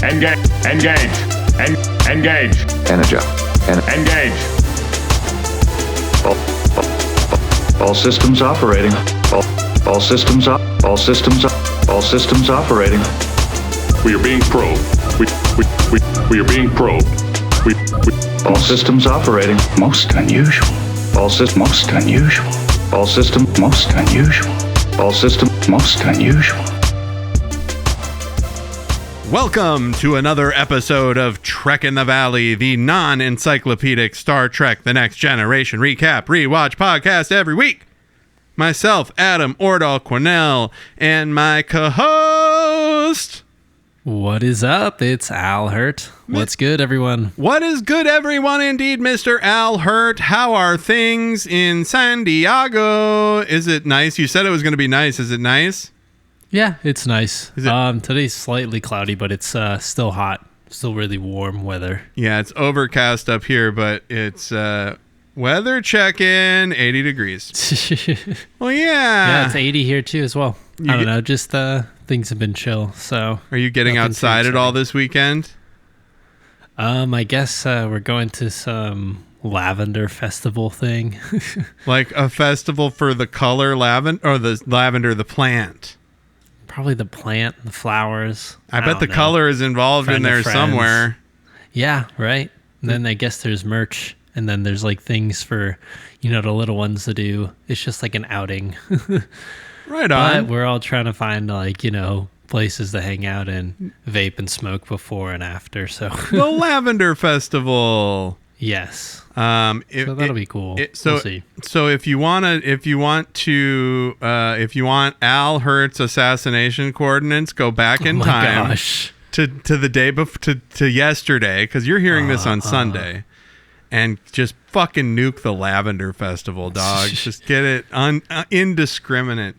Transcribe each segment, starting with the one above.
Engage. Engage. All systems operating. All systems operating. We are being probed. We are being probed. All systems operating. Most unusual. All systems most unusual. All systems most unusual. All systems most unusual. Welcome to another episode of Trek in the Valley, the non-encyclopedic Star Trek The Next Generation recap, rewatch podcast every week. Myself, Adam Ordall Cornell, and my co-host... What is up? It's Al Hirt. What's good, everyone? What is good, everyone? Indeed, Mr. Al Hirt. How are things in San Diego? Is it nice? You said it was going to be nice. Is it nice? Yeah, it's nice. Today's slightly cloudy, but it's still hot. Still really warm weather. Yeah, it's overcast up here, but it's weather check-in, 80 degrees. Well, yeah. Yeah, it's 80 here too as well. I don't know, just things have been chill. So, are you getting outside at all this weekend? I guess we're going to some lavender festival thing. Like a festival for the color lavender, or the lavender, the plant? Probably the plant, the flowers. I bet the color is involved in there somewhere. Yeah, right. And then I guess there's merch, and then there's like things for, the little ones to do. It's just like an outing. Right on. But we're all trying to find places to hang out and vape and smoke before and after. So the Lavender Festival. Yes. So that'll be cool. We'll see. So if you want Al Hirt's assassination coordinates, go back in time to the day before, to yesterday, because you're hearing this on Sunday, and just fucking nuke the Lavender Festival, dog. Just get it indiscriminate.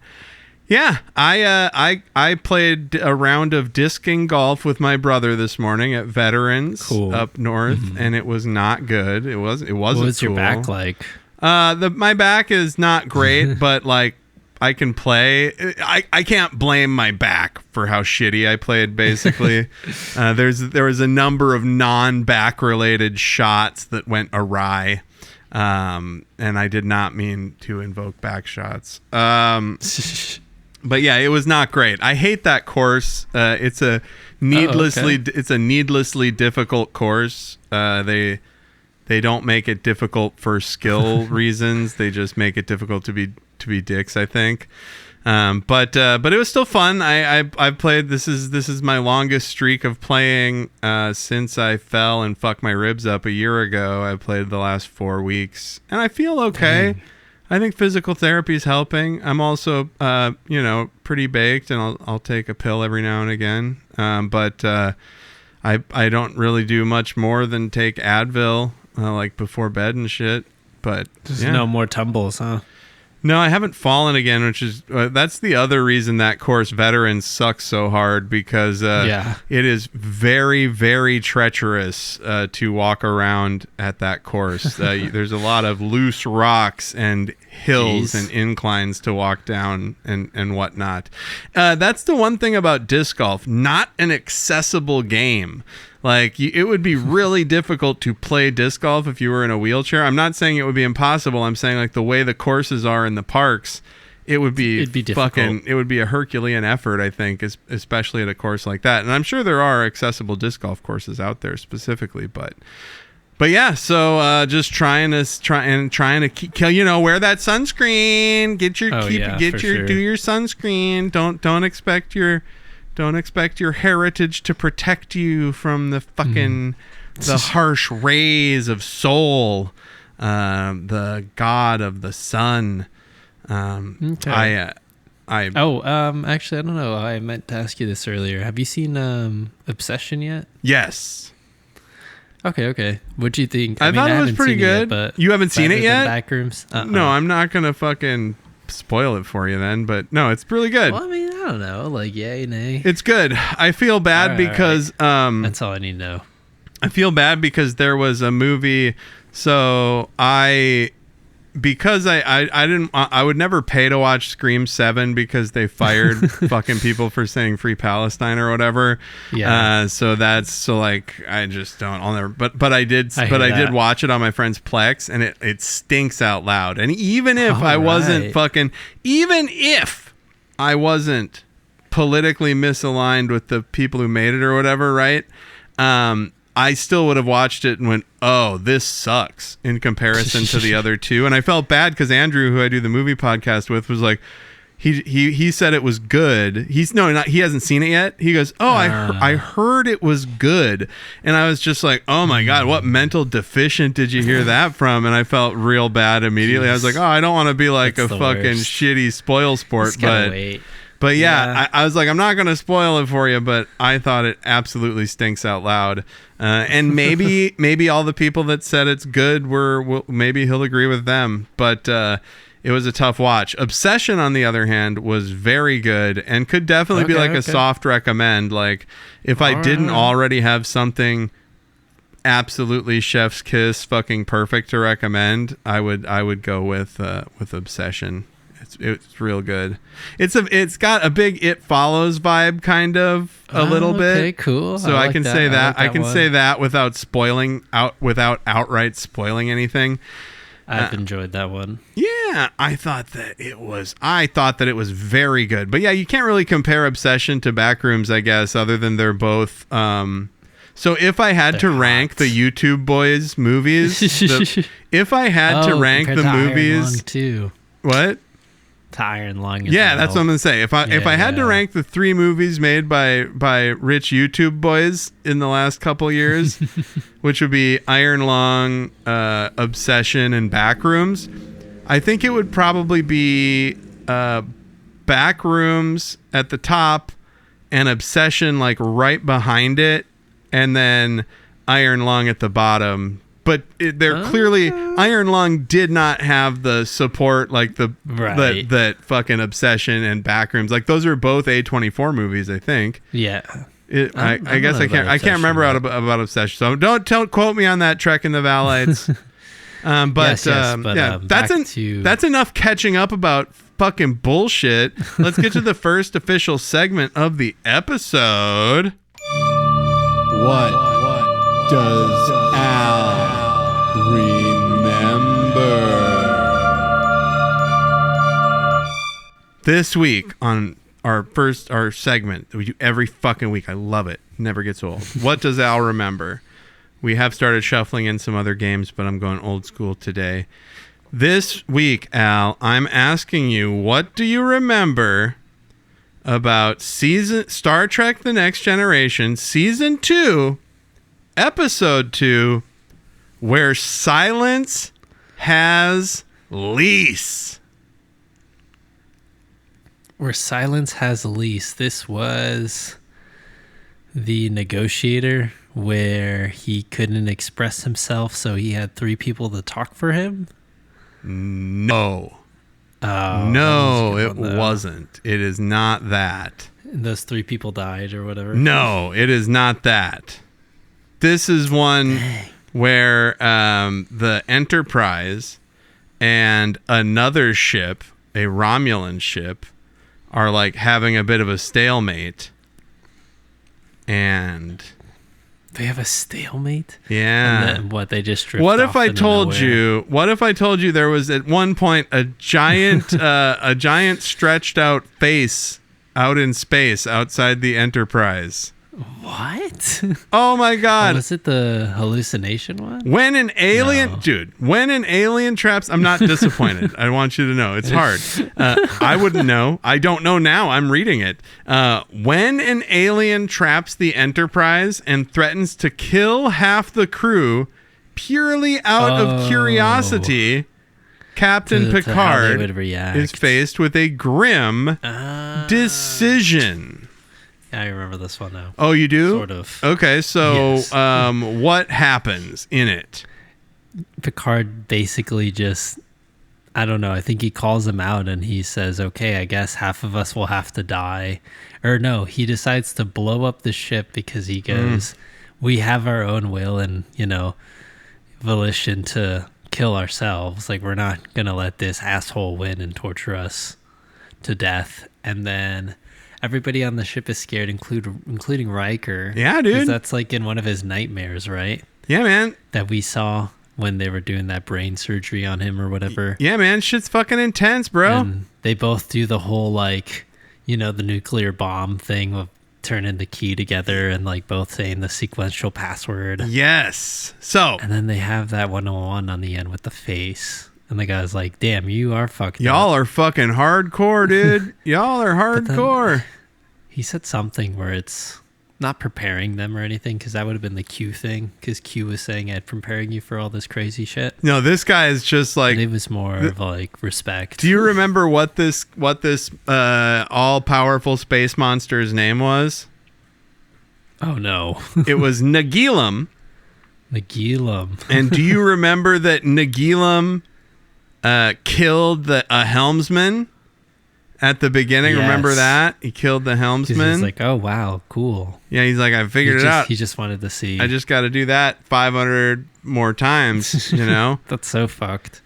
Yeah, I played a round of discing golf with my brother this morning at Veterans up north, and it was not good. It wasn't. What was your back like? My back is not great, but like I can play. I can't blame my back for how shitty I played. Basically, there was a number of non-back related shots that went awry. And I did not mean to invoke back shots. But yeah, it was not great. I hate that course. It's a needlessly difficult course. They don't make it difficult for skill reasons. They just make it difficult to be dicks, I think. But it was still fun. I've played. This is my longest streak of playing since I fell and fucked my ribs up a year ago. I played the last 4 weeks, and I feel okay. Dang. I think physical therapy is helping. I'm also pretty baked, and I'll take a pill every now and again. But I don't really do much more than take Advil like before bed and shit. But just no more tumbles, huh? No, I haven't fallen again, which is that's the other reason that course Veterans sucks so hard, because it is very, very treacherous to walk around at that course. There's a lot of loose rocks and hills and inclines to walk down and whatnot. That's the one thing about disc golf, not an accessible game. Like, it would be really difficult to play disc golf if you were in a wheelchair. I'm not saying it would be impossible. I'm saying, like, the way the courses are in the parks, it'd be difficult. It would be a Herculean effort, I think, especially at a course like that. And I'm sure there are accessible disc golf courses out there specifically, but yeah. So just trying to wear that sunscreen. Do your sunscreen. Don't expect your heritage to protect you from the fucking the harsh rays of Sol, the god of the sun. Okay. Actually, I don't know. I meant to ask you this earlier. Have you seen Obsession yet? Yes. Okay. What'd you think? I thought it was pretty good. But you haven't seen it yet? Backrooms? No, I'm not gonna fucking spoil it for you then, but no, it's really good. Well, I mean, I don't know, like yay, nay. It's good. I feel bad because that's all I need to know. I feel bad because there was a movie. So I because I would never pay to watch Scream 7 because they fired fucking people for saying Free Palestine or whatever. Yeah. So I just don't. I'll never. But I did watch it on my friend's Plex, and it stinks out loud. And even if even if I wasn't politically misaligned with the people who made it or whatever, right? I still would have watched it and went, oh, this sucks in comparison to the other two. And I felt bad because Andrew, who I do the movie podcast with, was like, he said it was good. He hasn't seen it yet. He goes, oh, I heard it was good. And I was just like, oh my God, what mental deficient did you hear that from? And I felt real bad immediately. Jeez. I was like, oh, I don't want to be like a fucking shitty spoil sport, but yeah, I was like, I'm not going to spoil it for you, but I thought it absolutely stinks out loud. And maybe all the people that said it's good maybe he'll agree with them. But it was a tough watch. Obsession, on the other hand, was very good and could definitely be a soft recommend. Like if I didn't already have something absolutely chef's kiss fucking perfect to recommend, I would go with Obsession. It's real good. It's got a big It Follows vibe, kind of a little bit. Okay, cool. So I can say that. I can say that without outright spoiling anything. I've enjoyed that one. Yeah, I thought that it was very good. But yeah, you can't really compare Obsession to Backrooms, I guess, other than they're both. So if I had to rank the YouTube Boys movies, if I had to rank the movies, too. What? To Iron Lung. Yeah, that's what I'm gonna say. If I had to rank the 3 movies made by rich YouTube boys in the last couple years, which would be Iron Lung, Obsession, and Backrooms, I think it would probably be Backrooms at the top and Obsession like right behind it, and then Iron Lung at the bottom. But they're clearly, Iron Lung did not have the support like that fucking Obsession and Backrooms. Like those are both A24 movies, I think. Yeah. I guess I can't remember about Obsession. So don't quote me on that Trek in the Vallites. That's enough catching up about fucking bullshit. Let's get to the first official segment of the episode. What does Al remember? This week on our segment that we do every fucking week. I love it. Never gets old. What does Al remember? We have started shuffling in some other games, but I'm going old school today. This week, Al, I'm asking you, what do you remember about Star Trek The Next Generation, Season 2, Episode 2, Where Silence Has Lease? Where Silence Has Lease. This was the negotiator where he couldn't express himself, so he had 3 people to talk for him? No. No, it wasn't. It is not that. And those 3 people died or whatever? No, it is not that. This is one where the Enterprise and another ship, a Romulan ship, are like having a bit of a stalemate. And they have a stalemate? Yeah. And then what, they just drift What off if I told you there was at one point a giant stretched out face out in space outside the Enterprise? What? Oh my God. Was it the hallucination one? When an alien traps, I'm not disappointed. I want you to know it's hard. I wouldn't know. I don't know now. I'm reading it. When an alien traps the Enterprise and threatens to kill half the crew purely out of curiosity, Captain Picard is faced with a grim decision. I remember this one now. Oh, you do? Sort of. Okay, so yes. What happens in it? Picard basically just, I don't know, I think he calls him out and he says, okay, I guess half of us will have to die. Or no, he decides to blow up the ship because he goes, we have our own will and, volition to kill ourselves. Like, we're not going to let this asshole win and torture us to death. And then everybody on the ship is scared, including Riker. Yeah, dude. 'Cause that's like in one of his nightmares, right? Yeah, man. That we saw when they were doing that brain surgery on him or whatever. Yeah, man. Shit's fucking intense, bro. And they both do the whole, like, you know, the nuclear bomb thing of turning the key together and, like, both saying the sequential password. Yes. So. And then they have that 101 on the end with the face. And the guy's like, damn, you are fucked Y'all up. are fucking hardcore, dude. Y'all are hardcore. He said something where it's not preparing them or anything, because that would have been the Q thing, because Q was saying I'd preparing you for all this crazy shit. No, this guy is just like... But it was more of like respect. Do you remember what this all-powerful space monster's name was? Oh, no. It was Nagilum. Nagilum. And do you remember that Nagilum killed a helmsman at the beginning? Yes. Remember that? He killed the helmsman. He's like, oh, wow, cool. Yeah, he's like, I figured it out. He just wanted to see. I just got to do that 500 more times, you know? That's so fucked.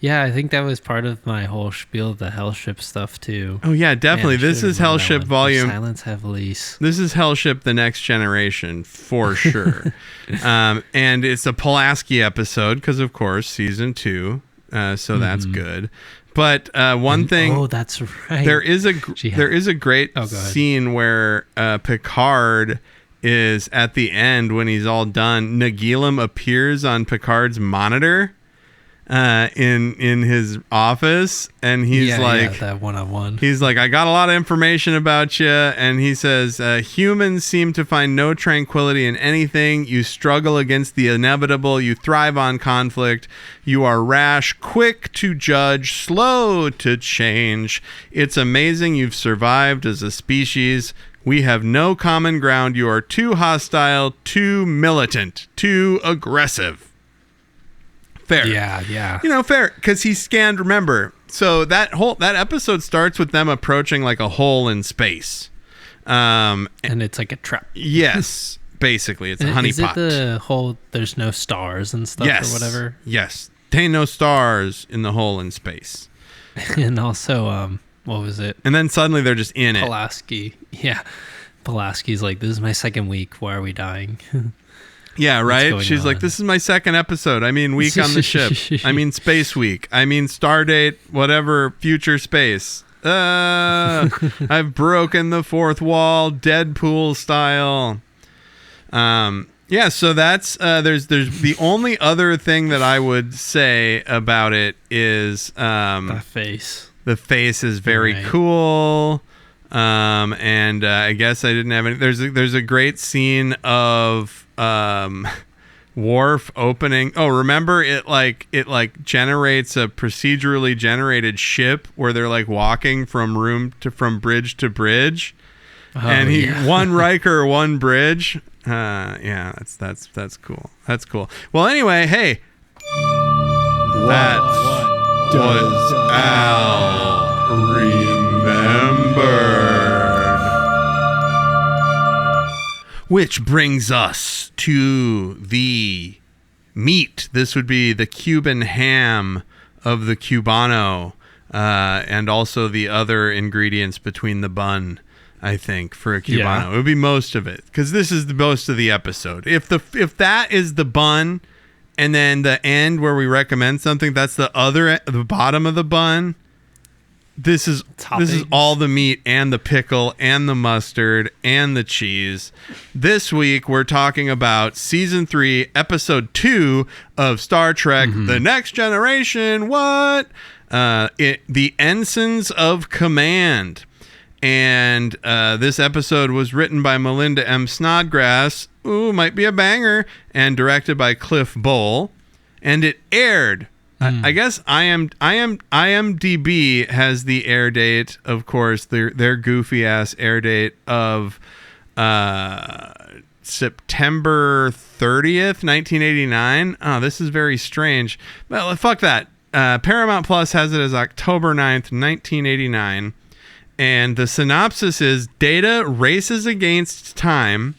Yeah, I think that was part of my whole spiel of the Hellship stuff, too. Oh, yeah, definitely. Man, this is Hellship Volume... Silence Heavilies. This is Hellship The Next Generation, for sure. And it's a Pulaski episode, because, of course, Season 2. So that's good. But one thing... Oh, that's right. There is a great scene where Picard is at the end when he's all done. Nagilum appears on Picard's monitor in his office, and he's like, that one-on-one. He's like, I got a lot of information about you, and he says, humans seem to find no tranquility in anything. You struggle against the inevitable. You thrive on conflict. You are rash, quick to judge, slow to change. It's amazing you've survived as a species. We have no common ground. You are too hostile, too militant, too aggressive. Fair. Yeah. You know, fair, because he scanned, remember, so that episode starts with them approaching like a hole in space. And it's like a trap. Yes, basically. It's a honeypot. Is it the whole, there's no stars and stuff or whatever? Yes. Ain't no stars in the hole in space. And also, what was it? And then suddenly they're just in Pulaski. Yeah. Pulaski's like, this is my second week. Why are we dying? Yeah, right? She's like, this is my second episode. I mean, week on the ship. I mean, space week. I mean, stardate, whatever, future space. I've broken the fourth wall, Deadpool style. Yeah, so that's, there's the only other thing that I would say about it is... the face. The face is very cool. And I guess I didn't have any... There's a great scene of... Worf opening. Oh, remember it generates a procedurally generated ship where they're like walking from bridge to bridge, and one Riker, one bridge. Yeah, that's cool. That's cool. Well, anyway, hey, what does Al remember? Which brings us to the meat. This would be the Cuban ham of the Cubano, and also the other ingredients between the bun, I think, for a Cubano. Yeah. It would be most of it, because this is the most of the episode. If that is the bun, and then the end where we recommend something, that's the bottom of the bun. This is all the meat and the pickle and the mustard and the cheese. This week we're talking about season 3, episode 2 of Star Trek: The Next Generation. What? The Ensigns of Command. And this episode was written by Melinda M. Snodgrass. Ooh, might be a banger. And directed by Cliff Bowl. And it aired. I guess IMDb has the air date, of course, their goofy ass air date of September 30th, 1989. Oh, this is very strange. Well, fuck that. Paramount Plus has it as October 9th, 1989. And the synopsis is: Data races against time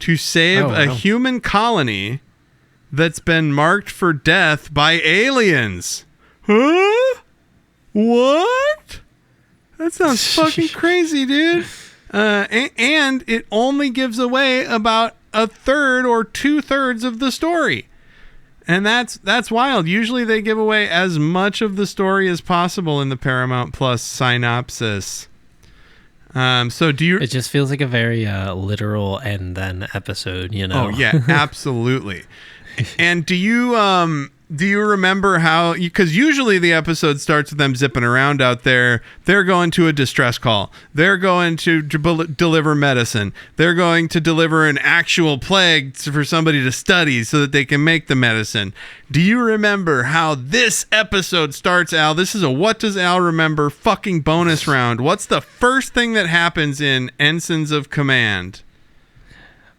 to save a human colony that's been marked for death by aliens. Huh? What? That sounds fucking crazy, dude. And it only gives away about a third or 2/3 of the story. And that's wild. Usually they give away as much of the story as possible in the Paramount Plus synopsis. So do you... It just feels like a very literal and then episode, you know? Oh, yeah, absolutely. And do you remember how... Because usually the episode starts with them zipping around out there. They're going to a distress call. They're going to deliver medicine. They're going to deliver an actual plague for somebody to study so that they can make the medicine. Do you remember how this episode starts, Al? This is a What Does Al Remember fucking bonus round. What's the first thing that happens in Ensigns of Command?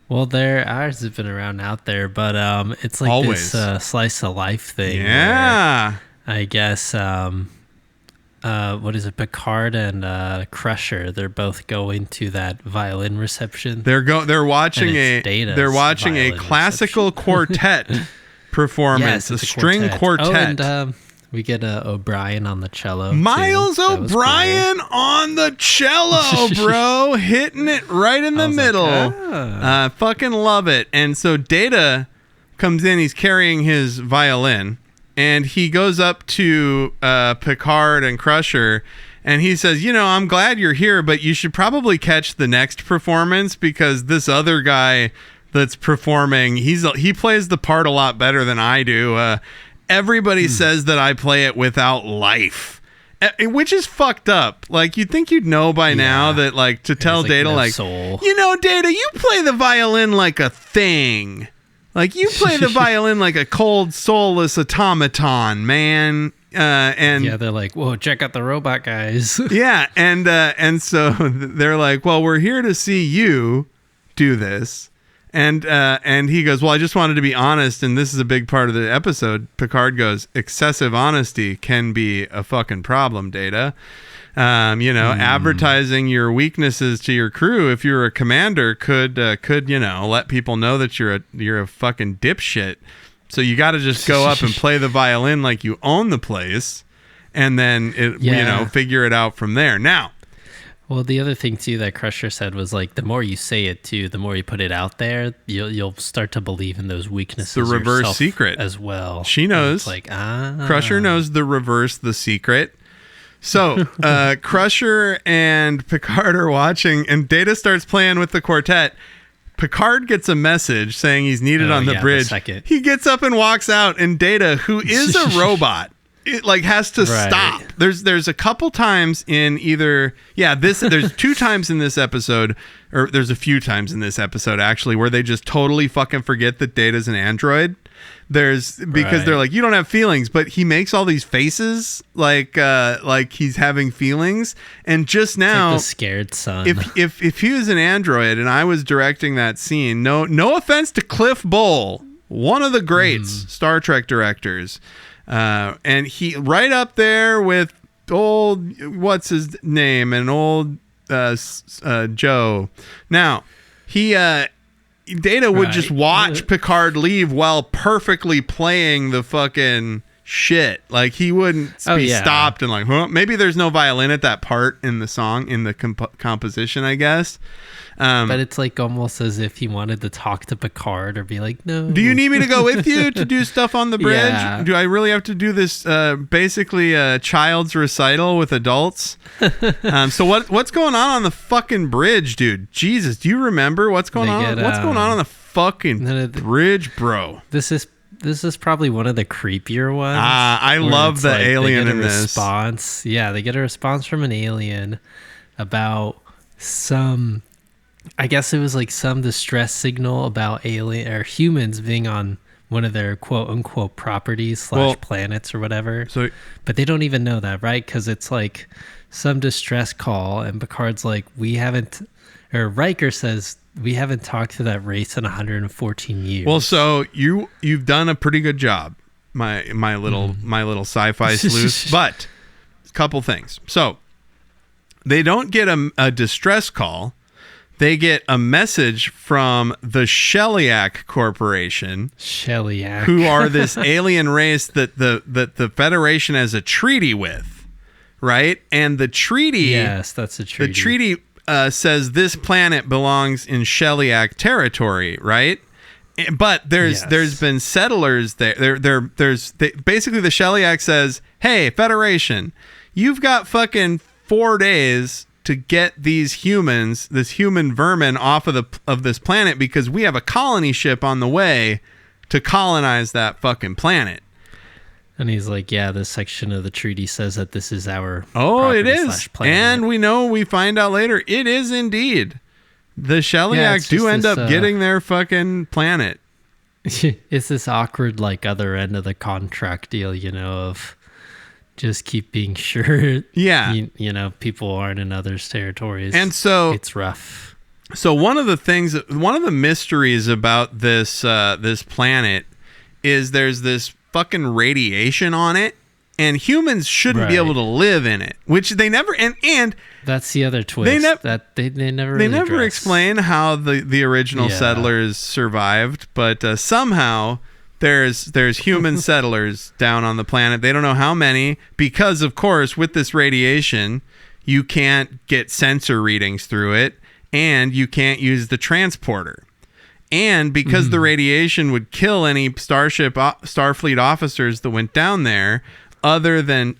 Well, ours have been around out there, but it's like always this slice of life thing. Yeah. I guess, what is it? Picard and Crusher, they're both going to that violin reception. They're watching a classical quartet performance, yes, a string quartet. Oh, and we get O'Brien on the cello. Miles O'Brien cool. On the cello, bro. Hitting it right in the middle. Like, fucking love it. And so Data comes in. He's carrying his violin. And he goes up to Picard and Crusher. And he says, I'm glad you're here, but you should probably catch the next performance because this other guy that's performing, he plays the part a lot better than I do. Everybody says that I play it without life, which is fucked up. Like, you'd think you'd know by now that, like, to tell Data, no like, soul. Data, you play the violin like a thing. Like, you play the violin like a cold, soulless automaton, man. And yeah, they're like, whoa, check out the robot guys. Yeah, and so they're like, well, we're here to see you do this. And he goes, well, I just wanted to be honest, and this is a big part of the episode. Picard goes, excessive honesty can be a fucking problem, Data. Advertising your weaknesses to your crew, if you're a commander, could let people know that you're a fucking dipshit. So you got to just go up and play the violin like you own the place, and then figure it out from there. Now. Well, the other thing, too, that Crusher said was, like, the more you say it, too, the more you put it out there, you'll start to believe in those weaknesses. The reverse secret. As well. She knows. It's like, Crusher knows the secret. So, Crusher and Picard are watching, and Data starts playing with the quartet. Picard gets a message saying he's needed on the bridge. He gets up and walks out, and Data, who is a robot, it like has to stop. There's a couple times in there's 2 times in this episode, or there's a few times in this episode actually, where they just totally fucking forget that Data's an android. Because they're like, you don't have feelings, but he makes all these faces like he's having feelings. And just now, like the scared son. If he was an android and I was directing that scene, no offense to Cliff Bole, one of the greats Star Trek directors. And he right up there with old, what's his name? And old Joe. Now, Data would just watch Picard leave while perfectly playing the fucking shit. Like, he wouldn't be stopped and like, maybe there's no violin at that part in the song, in the composition, I guess. But it's like almost as if he wanted to talk to Picard or be like, no. Do you need me to go with you to do stuff on the bridge? Yeah. Do I really have to do this basically a child's recital with adults? So what's going on the fucking bridge, dude? Jesus, do you remember what's going on? What's going on the fucking bridge, bro? This is probably one of the creepier ones. I love the alien in this. Response. Yeah, they get a response from an alien about some... I guess it was like some distress signal about alien or humans being on one of their quote unquote properties / planets or whatever. But they don't even know that, right? Because it's like some distress call, and Picard's like, Riker says, we haven't talked to that race in 114 years. Well, so you've done a pretty good job, my little sci-fi sleuth. But a couple things. So they don't get a distress call. they get a message from the Sheliak Corporation, who are this alien race that the Federation has a treaty with, right? And the treaty, yes, that's a treaty. The treaty says this planet belongs in Sheliak territory, right? But there's been settlers there. Basically the Sheliak says, "Hey, Federation, you've got fucking 4 days to get these humans, this human vermin, off of this planet because we have a colony ship on the way to colonize that fucking planet." And he's like, "Yeah, this section of the treaty says that this is our it is." And we find out later it is indeed. The Sheliak do end up getting their fucking planet. It's this awkward, like, other end of the contract deal, of just keeping sure, people aren't in others' territories. And so it's rough. So one of the mysteries about this planet is there's this fucking radiation on it, and humans shouldn't be able to live in it, which they never and that's the other twist that they never explain how the original settlers survived, but somehow there's human settlers down on the planet. They don't know how many, because of course with this radiation you can't get sensor readings through it, and you can't use the transporter. And because the radiation would kill any Starfleet officers that went down there, other than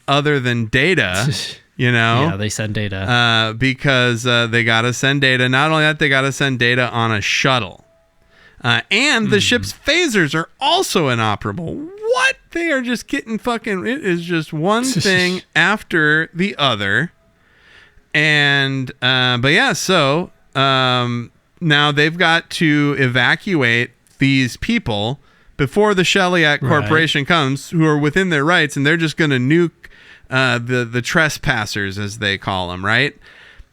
Data, Yeah, they send Data. because they got to send Data. Not only that, they got to send Data on a shuttle. And the ship's phasers are also inoperable. What? They are just getting fucking... It is just one thing after the other. And, but yeah, so... now they've got to evacuate these people before the Sheliak Corporation comes, who are within their rights, and they're just going to nuke the trespassers, as they call them, right?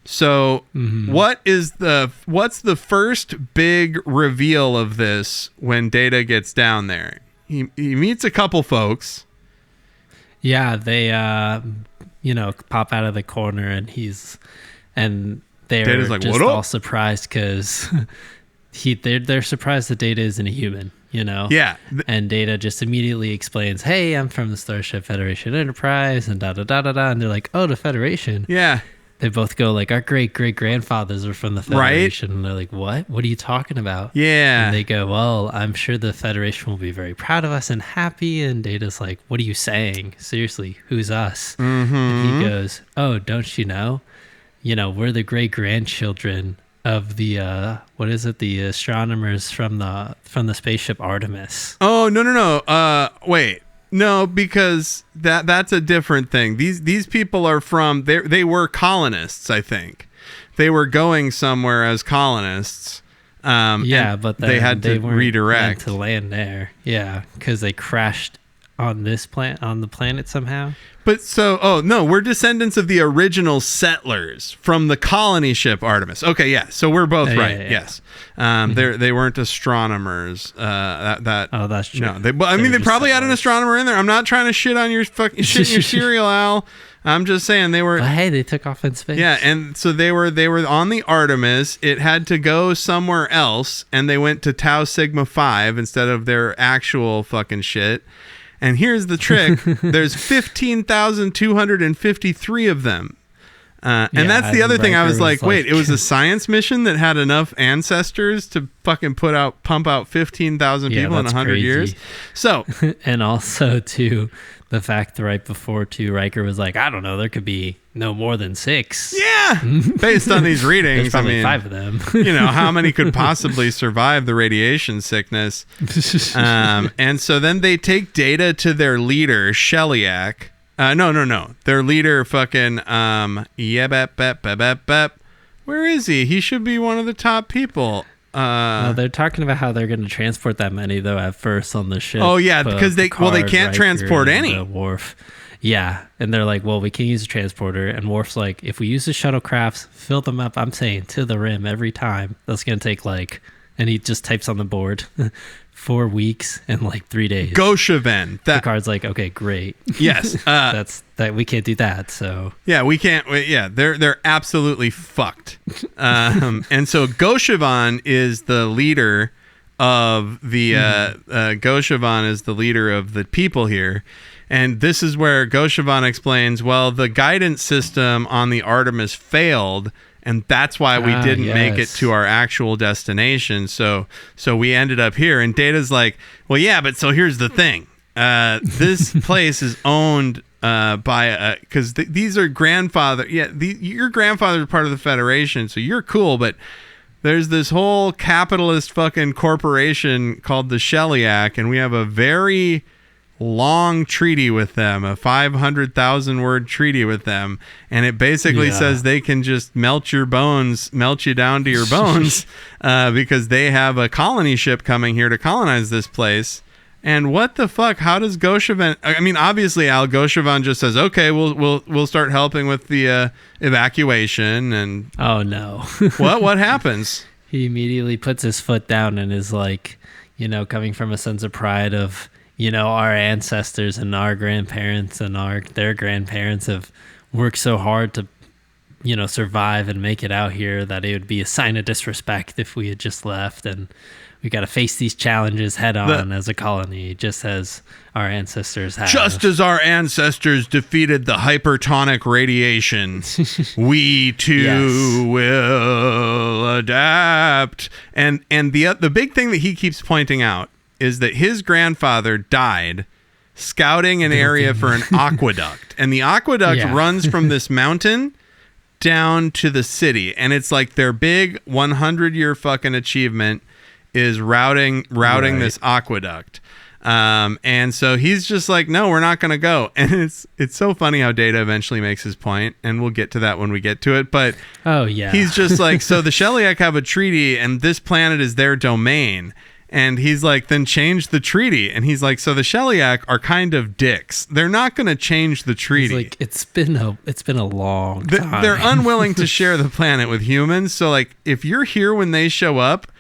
So what's the first big reveal of this when Data gets down there? He meets a couple folks. Yeah, they pop out of the corner, and they're like, just "What up?" all surprised because they're surprised that Data isn't a human, Yeah. And Data just immediately explains, "Hey, I'm from the Starship Federation Enterprise," and da-da-da-da-da. And they're like, "Oh, the Federation." Yeah. They both go like, "Our great-great-grandfathers are from the Federation." Right? And they're like, "What? What are you talking about?" Yeah. And they go, "Well, I'm sure the Federation will be very proud of us and happy." And Data's like, "What are you saying? Seriously, who's us?" And he goes, "Oh, don't you know? We're the great-grandchildren of the the astronomers from the spaceship Artemis." Oh, no. Wait. No, because that's a different thing. These people are from they were colonists, I think. They were going somewhere as colonists. But they had to redirect to land there. Yeah, because they crashed on the planet somehow. But we're descendants of the original settlers from the colony ship Artemis. Okay, yeah. So we're both right. Yeah. Yes. They weren't astronomers. That's true. No, they probably had an astronomer in there. I'm not trying to shit on your fucking shit in your cereal, Al. I'm just saying they were. But hey, they took off in space. Yeah, and so they were on the Artemis. It had to go somewhere else, and they went to Tau Sigma 5 instead of their actual fucking shit. And here's the trick. There's 15,253 of them. And that's the other thing. I was like, wait, it was a science mission that had enough ancestors to fucking pump out 15,000 people in 100 years. So, and also too, the fact that right before Riker was like, I don't know, there could be no more than 6. Yeah. Based on these readings, There's probably 5 of them. How many could possibly survive the radiation sickness? And so then they take Data to their leader, Sheliak. No. Their leader, fucking, where is he? He should be one of the top people. No, they're talking about how they're going to transport that many though at first on the ship. Oh yeah, because they can't transport any. Worf. Yeah, and they're like, well, we can use a transporter, and Worf's like, if we use the shuttlecrafts, fill them up. I'm saying to the rim every time. That's going to take like And he just types on the board 4 weeks and like 3 days. Goshaven. Picard's like, okay, great. Yes. We can't do that. So yeah, we can't. Yeah, they're absolutely fucked. And so Goshaven is the leader of the Goshaven is the leader of the people here. And this is where Goshaven explains, well, the guidance system on the Artemis failed, and that's why we didn't make it to our actual destination. So we ended up here. And Data's like, well, yeah, but so here's the thing. This place is owned by because these are grandfather. Yeah, your grandfather's part of the Federation, so you're cool. But there's this whole capitalist fucking corporation called the Shellyak, and we have a very long treaty with them, a 500,000 word treaty with them, and it basically says they can just melt you down to your bones because they have a colony ship coming here to colonize this place. And what the fuck? How does Goshaven? I mean, obviously, Al Goshaven just says, "Okay, we'll start helping with the evacuation." And oh no, what happens? He immediately puts his foot down and is like, coming from a sense of pride of, our ancestors and our grandparents and their grandparents have worked so hard to, survive and make it out here that it would be a sign of disrespect if we had just left, and we got to face these challenges head on as a colony, just as our ancestors have. Just as our ancestors defeated the hypertonic radiation, we too will adapt. And the big thing that he keeps pointing out is that his grandfather died scouting an area for an aqueduct. And the aqueduct runs from this mountain down to the city. And it's like their big 100-year fucking achievement is routing this aqueduct. And so he's just like, no, we're not going to go. And it's so funny how Data eventually makes his point, and we'll get to that when we get to it. But he's just like, so the Shellyak have a treaty and this planet is their domain. And he's like, then change the treaty. And he's like, so the Shellyak are kind of dicks. They're not going to change the treaty. He's like, it's been a long time. They're unwilling to share the planet with humans. So like, if you're here when they show up,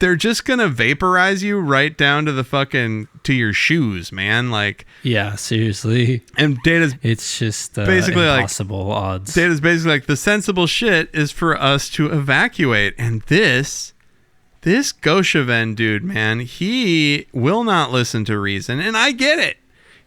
they're just going to vaporize you right down to the fucking, to your shoes, man. Like, yeah, seriously. And it's just basically impossible odds. Data's basically like, the sensible shit is for us to evacuate. And this Goshaven dude, man, he will not listen to reason. And I get it.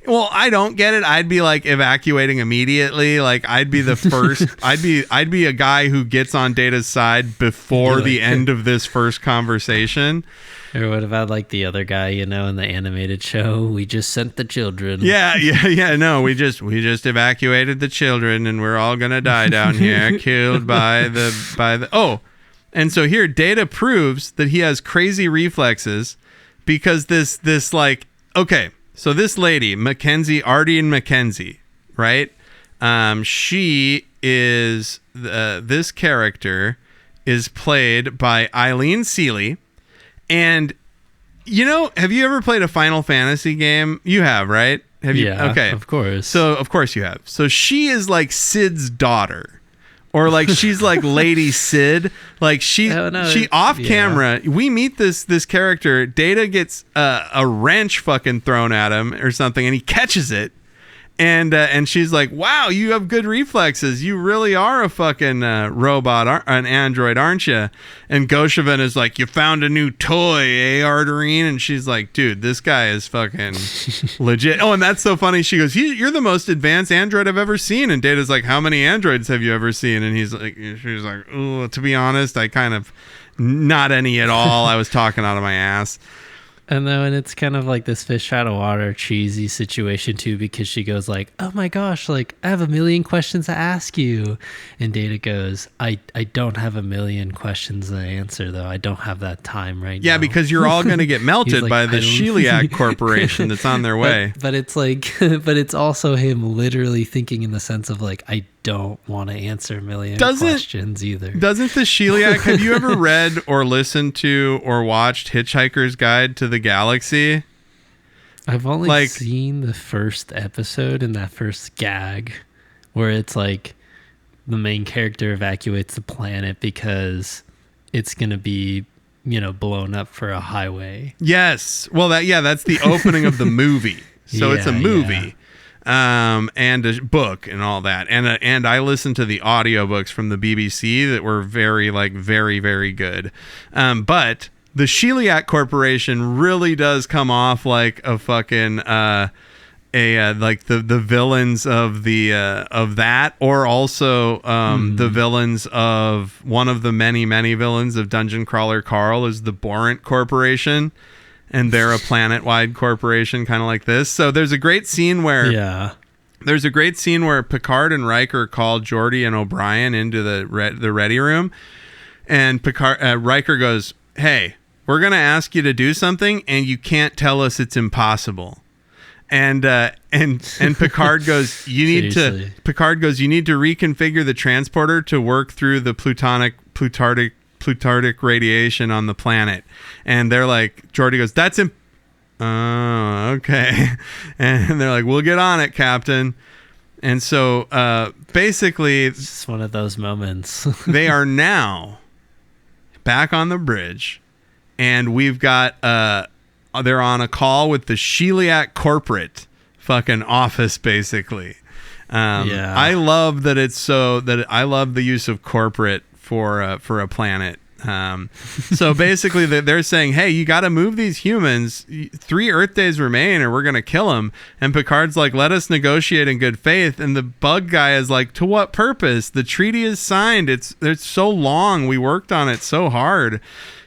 Well, I don't get it. I'd be like evacuating immediately. Like I'd be the first. I'd be a guy who gets on Data's side before the end of this first conversation. Or what about like the other guy, in the animated show? We just sent the children. Yeah. No, we just evacuated the children, and we're all gonna die down here, killed by the. Oh, and so here Data proves that he has crazy reflexes because this like, okay. So this lady, Ardian Mackenzie, right? She is, this character is played by Eileen Seeley. And, have you ever played a Final Fantasy game? You have, right? Have you? Yeah, okay. Of course. So, of course you have. So she is like Sid's daughter. Or like she's like Lady Sid, like she off camera. We meet this character. Data gets a wrench fucking thrown at him or something, and he catches it. And she's like, "Wow, you have good reflexes. You really are a fucking robot, an android, aren't you?" And Goshaven is like, "You found a new toy, eh, Arterine?" And she's like, "Dude, this guy is fucking legit." Oh, and that's so funny. She goes, "You're the most advanced android I've ever seen." And Data's like, "How many androids have you ever seen?" And she's like, "Oh, to be honest, I kind of not any at all. I was talking out of my ass." And then it's kind of like this fish out of water cheesy situation too, because she goes like, "Oh my gosh, like I have a million questions to ask you." And Data goes, I don't have a million questions to answer though. I don't have that time right now. Yeah, because you're all going to get melted by the Shellyak corporation that's on their way. But it's like, but it's also him literally thinking in the sense of like, I don't want to answer a million questions either. Doesn't the Shellyak, have you ever read or listened to or watched Hitchhiker's Guide to the Galaxy? I've only seen the first episode and that first gag where it's like the main character evacuates the planet because it's going to be blown up for a highway. Yes. Well, that's the opening of the movie. So it's a movie. And a book and all that. And I listened to the audiobooks from the BBC that were very, very, very good. But the Sheliak Corporation really does come off like a fucking, like the villains of of that, or also, the villains of one of the many, many villains of Dungeon Crawler Carl is the Borant Corporation. And they're a planet-wide corporation, kind of like this. So there's a great scene where Picard and Riker call Geordi and O'Brien into the ready room, and Riker goes, "Hey, we're gonna ask you to do something, and you can't tell us it's impossible." And Picard goes, "You need to." Picard goes, "You need to reconfigure the transporter to work through the Plutardic radiation on the planet." And they're like, Geordi goes, okay. And they're like, "We'll get on it, Captain." And so basically it's just one of those moments. They are now back on the bridge, and we've got they're on a call with the Sheliak corporate fucking office, basically. I love that I love the use of corporate for a planet. So basically they're saying, "Hey, you got to move these humans. 3 Earth days remain or we're going to kill them." And Picard's like, "Let us negotiate in good faith." And the bug guy is like, "To what purpose? The treaty is signed. It's so long. We worked on it so hard."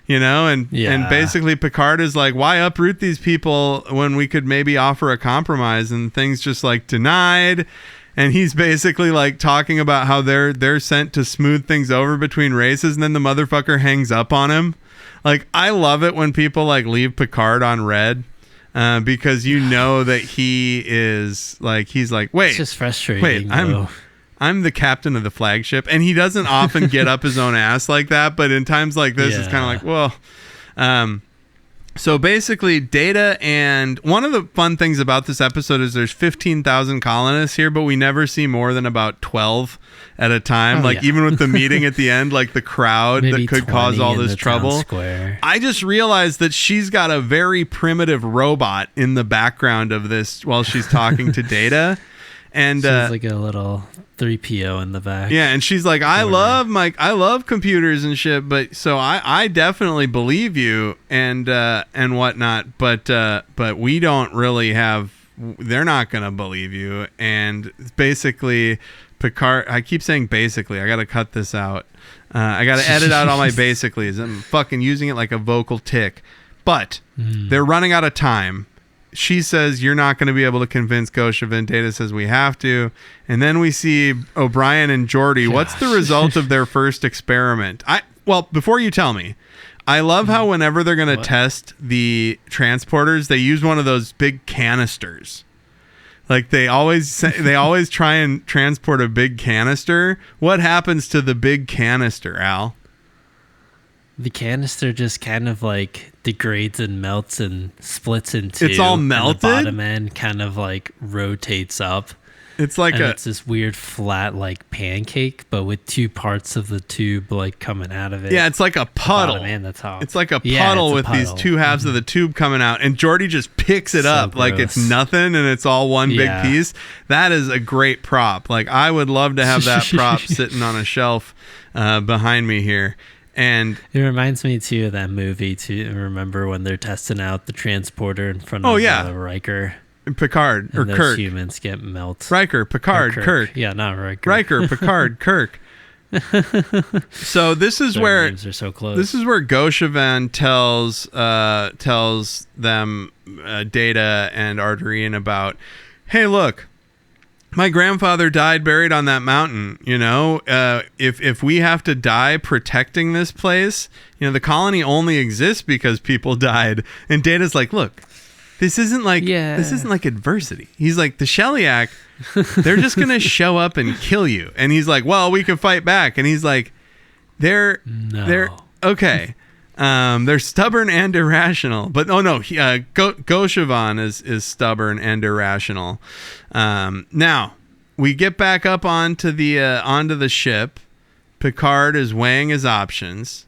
And basically Picard is like, "Why uproot these people when we could maybe offer a compromise?" And things just like denied. And he's basically like talking about how they're sent to smooth things over between races, and then the motherfucker hangs up on him. Like, I love it when people like leave Picard on red, because that he is like, he's like, "Wait, it's just frustrating. Wait, I'm the captain of the flagship," and he doesn't often get up his own ass like that. But in times like this, it's kind of like, well, so basically Data, and one of the fun things about this episode is there's 15,000 colonists here, but we never see more than about 12 at a time. Even with the meeting at the end, like the crowd that could cause all this trouble. I just realized that she's got a very primitive robot in the background of this while she's talking to Data. And she's like a little 3PO in the back. Yeah, and she's like, I love computers and shit, but so I definitely believe you and whatnot, but we don't really have. They're not gonna believe you. And basically, Picard. I keep saying basically. I gotta cut this out. I gotta edit out all my basicallys. I'm fucking using it like a vocal tick. But they're running out of time. She says, "You're not going to be able to convince Goshevin." Data says, "We have to." And then we see O'Brien and Geordi. Gosh. What's the result of their first experiment? Well, before you tell me, I love how whenever they're going to test the transporters, they use one of those big canisters. Like they always try and transport a big canister. What happens to the big canister, Al? The canister just kind of like degrades and melts and splits in two. It's all melted? And the bottom end kind of like rotates up. It's like it's this weird flat like pancake, but with 2 parts of the tube like coming out of it. Yeah, it's like a puddle. And the top. It's like a puddle with these 2 halves of the tube coming out, and Geordi just picks it up like it's nothing, and it's all one big piece. That is a great prop. Like, I would love to have that prop sitting on a shelf behind me here. And it reminds me too of that movie too. Remember when they're testing out the transporter in front of Riker, Picard, and or those Kirk? Humans get melted. Riker, Picard, Kirk. Yeah, not Riker. Riker, Picard, Kirk. So this is where names are so close. This is where Goshevin tells them Data and Arterine about, "Hey, look. My grandfather died buried on that mountain, if we have to die protecting this place, the colony only exists because people died." And Data's like, "Look, this isn't like adversity." He's like, "The Sheliak, they're just going to show up and kill you." And he's like, "Well, we can fight back." And he's like, they're okay. They're stubborn and irrational, but Goshevin is stubborn and irrational. Now we get back up onto the ship. Picard is weighing his options,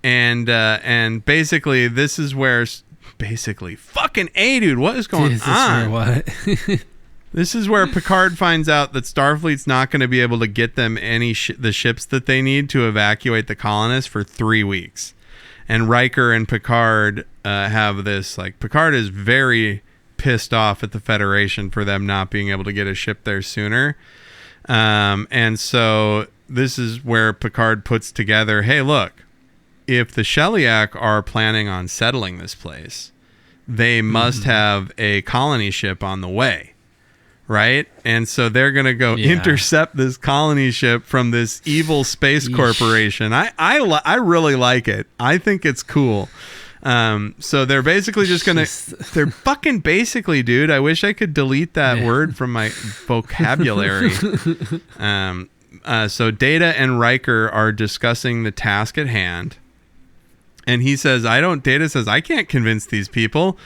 And basically, this is where fucking A, dude, what is going on? What? This is where Picard finds out that Starfleet's not going to be able to get them the ships that they need to evacuate the colonists for 3 weeks. And Riker and Picard have this, like, Picard is very pissed off at the Federation for them not being able to get a ship there sooner. And so this is where Picard puts together, hey, look, if the Shellyak are planning on settling this place, they must have a colony ship on the way. Right? And so they're going to go intercept this colony ship from this evil space corporation. I really like it. I think it's cool. So they're basically just going to... They're fucking basically, dude. I wish I could delete that word from my vocabulary. So Data and Riker are discussing the task at hand. And he says, Data says, I can't convince these people.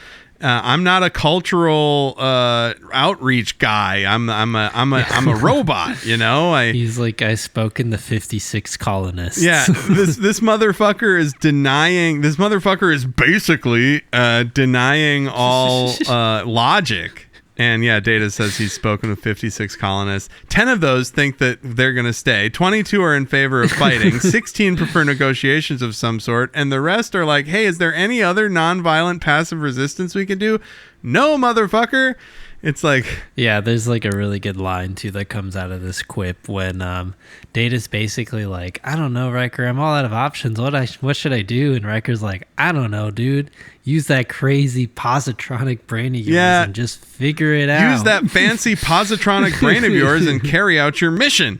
I'm not a cultural outreach guy. I'm a robot, you know. He's like, I spoke in the 56 colonists. Yeah, this motherfucker is denying. This motherfucker is basically denying all logic. And yeah, Data says he's spoken with 56 colonists. 10 of those think that they're going to stay. 22 are in favor of fighting. 16 prefer negotiations of some sort. And the rest are like, hey, is there any other nonviolent passive resistance we can do? No, motherfucker. It's like... Yeah, there's like a really good line, too, that comes out of this quip when Data's basically like, I don't know, Riker, I'm all out of options. What should I do? And Riker's like, I don't know, dude. Use that crazy positronic brain of yours and just figure it out. Use that fancy positronic brain of yours and carry out your mission.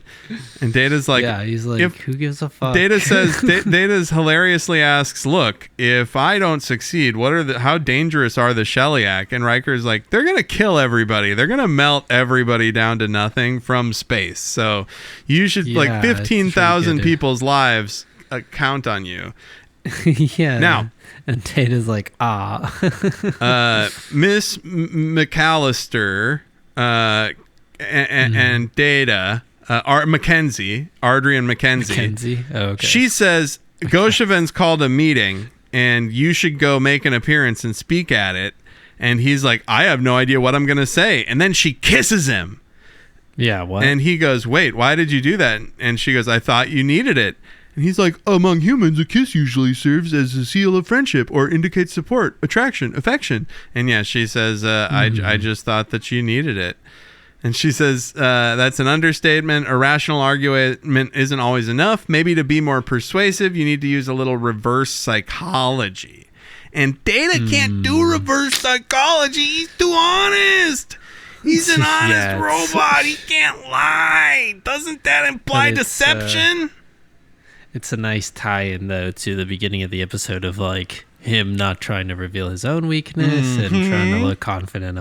And Data's like... Yeah, he's like, who gives a fuck? Data says... Data's hilariously asks, look, if I don't succeed, how dangerous are the Shellyak? And Riker's like, they're going to kill everybody. They're going to melt everybody down to nothing from space. So you should, 15,000 people's lives count on you. Yeah. Now... And Data's like, Miss McAllister and Data, Mackenzie, Ardrian Mackenzie. Oh, okay. She says, Goshaven's called a meeting and you should go make an appearance and speak at it. And he's like, I have no idea what I'm going to say. And then she kisses him. Yeah, what? And he goes, wait, why did you do that? And she goes, I thought you needed it. And he's like, among humans, a kiss usually serves as a seal of friendship or indicates support, attraction, affection. And yeah, she says, I just thought that you needed it. And she says, that's an understatement. A rational argument isn't always enough. Maybe to be more persuasive, you need to use a little reverse psychology. And Data can't do reverse psychology. He's too honest. He's an honest robot. He can't lie. Doesn't that imply deception? It's a nice tie-in, though, to the beginning of the episode of, like, him not trying to reveal his own weakness and trying to look confident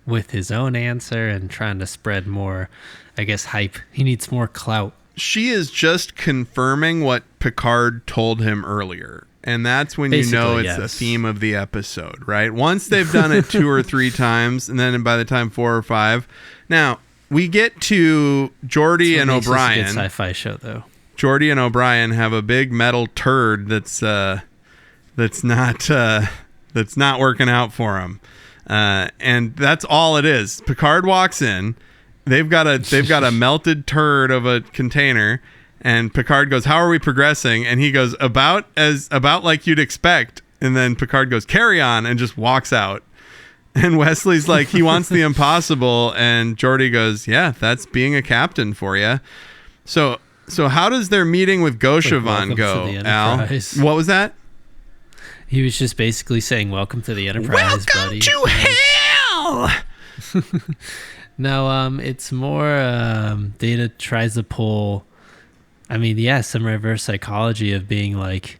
with his own answer and trying to spread more, I guess, hype. He needs more clout. She is just confirming what Picard told him earlier. And that's when you know it's the theme of the episode, right? Once they've done it 2 or 3 times, and then by the time 4 or 5. Now, we get to Geordi and O'Brien. It's a good sci-fi show, though. Geordi and O'Brien have a big metal turd that's not working out for them, and that's all it is. Picard walks in, they've got a melted turd of a container, and Picard goes, "How are we progressing?" And he goes, "About like you'd expect." And then Picard goes, "Carry on," and just walks out. And Wesley's like, he wants the impossible, and Geordi goes, "Yeah, that's being a captain for you." So how does their meeting with Goshavan go, Al? What was that? He was just basically saying, welcome to the Enterprise, buddy. Welcome to hell! No, it's more Data tries to pull, some reverse psychology of being like,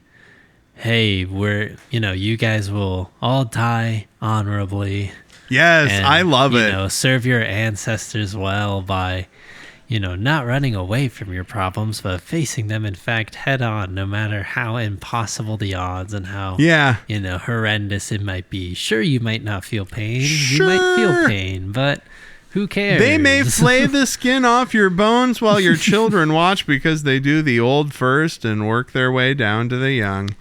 hey, you guys will all die honorably. Yes, and, I love it. Serve your ancestors well by... not running away from your problems, but facing them, in fact, head on, no matter how impossible the odds and how, horrendous it might be. Sure, you might not feel pain. Sure. You might feel pain, but Who cares? They may flay the skin off your bones while your children watch, because they do the old first and work their way down to the young.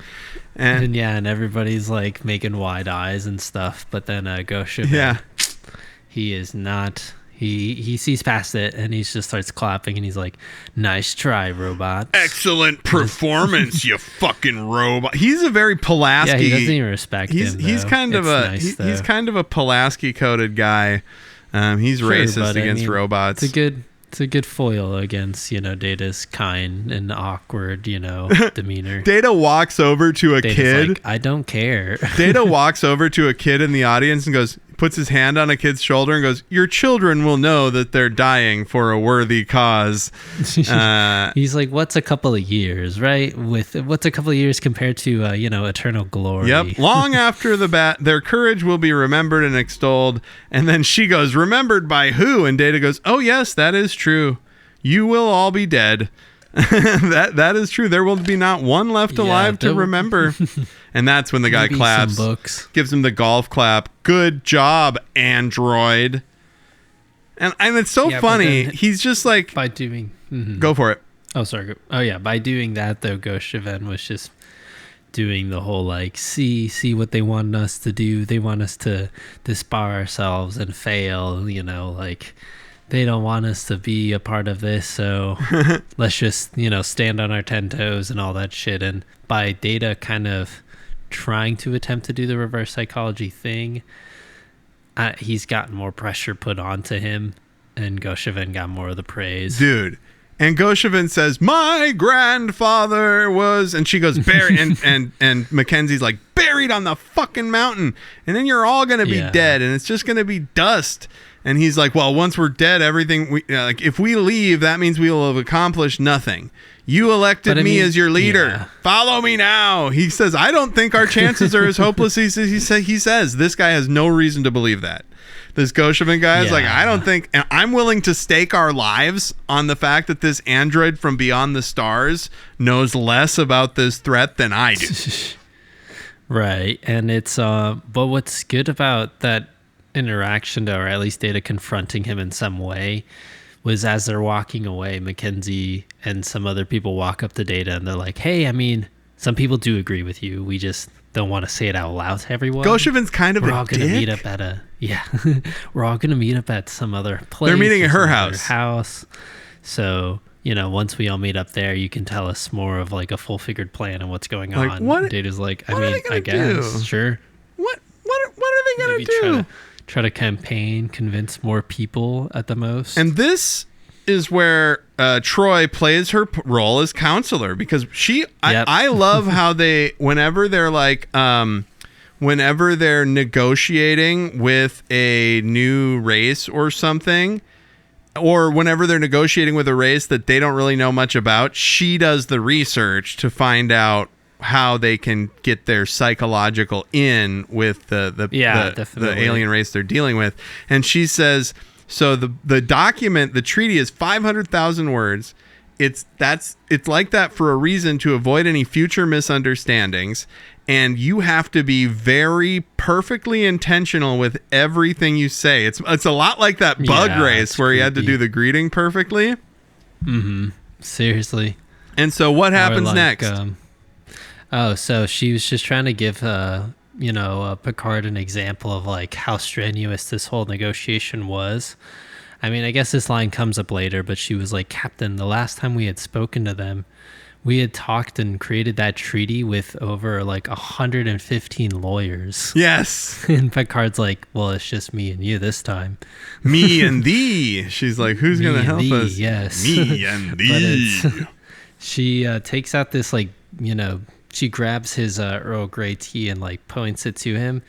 And everybody's like making wide eyes and stuff. But then Gosha, he is not. He sees past it and he just starts clapping and he's like, "Nice try, robot. Excellent performance, you fucking robot." He's a very Pulaski. Yeah, he doesn't even respect him. He's kind of he's kind of a Pulaski coded guy. He's racist against robots. It's a good foil against, Data's kind and awkward, demeanor. Data walks over to a kid. Like, I don't care. Data walks over to a kid in the audience and puts his hand on a kid's shoulder and goes, "Your children will know that they're dying for a worthy cause." He's like, "What's a couple of years, right? What's a couple of years compared to, eternal glory?" Yep. Long after their courage will be remembered and extolled. And then she goes, "Remembered by who?" And Data goes, "Oh yes, that is true. You will all be dead." that is true. There will be not one left alive to remember. And that's when the guy claps, gives him the golf clap. "Good job, android." And it's so funny. He's just like, by doing go for it. Oh, sorry. Oh yeah, by doing that though, Goshaven was just doing the whole like, see what they want us to do. They want us to disbar ourselves and fail. Like, they don't want us to be a part of this, so let's just, stand on our 10 toes and all that shit. And by Data kind of trying to attempt to do the reverse psychology thing, he's gotten more pressure put onto him, and Goshaven got more of the praise. Dude. And Goshaven says, "My grandfather was," and she goes, "Buried," and Mackenzie's like, "Buried on the fucking mountain, and then you're all gonna be dead, and it's just gonna be dust." And he's like, "Well, once we're dead, everything if we leave, that means we will have accomplished nothing. You elected me as your leader. Yeah. Follow me now." He says, "I don't think our chances are as hopeless." He says this guy has no reason to believe that. This Goshaven guy is like, "I don't think," and I'm willing to stake our lives on the fact that this android from beyond the stars knows less about this threat than I do. Right. And it's but what's good about that interaction, or at least Data confronting him in some way, was as they're walking away, Mackenzie and some other people walk up to Data and they're like, "Hey, some people do agree with you. We just don't want to say it out loud to everyone. Goshaven's kind of we're all dick. Gonna meet up at we're all gonna meet up at some other place. They're meeting at her house. So, once we all meet up there, you can tell us more of like a full figured plan of what's going on." What? Data's like, I guess. Sure. What are they gonna do? Try to campaign, convince more people at the most. And this is where Troy plays her role as counselor, because I love how they, whenever they're like, whenever they're negotiating with a new race or something, or whenever they're negotiating with a race that they don't really know much about, she does the research to find out how they can get their psychological in with the alien race they're dealing with. And she says, so the document, the treaty is 500,000 words. It's like that for a reason, to avoid any future misunderstandings. And you have to be very perfectly intentional with everything you say. It's a lot like that bug race where you had to do the greeting perfectly. Mm-hmm. Seriously. And so what happens next? So she was just trying to give, Picard an example of like how strenuous this whole negotiation was. I mean, I guess this line comes up later, but she was like, "Captain, the last time we had spoken to them, we had talked and created that treaty with over like 115 lawyers." Yes. And Picard's like, "Well, it's just me and you this time." Me and thee. She's like, "Who's going to help us?" Yes. Me and thee. She takes out this she grabs his Earl Grey tea and like points it to him,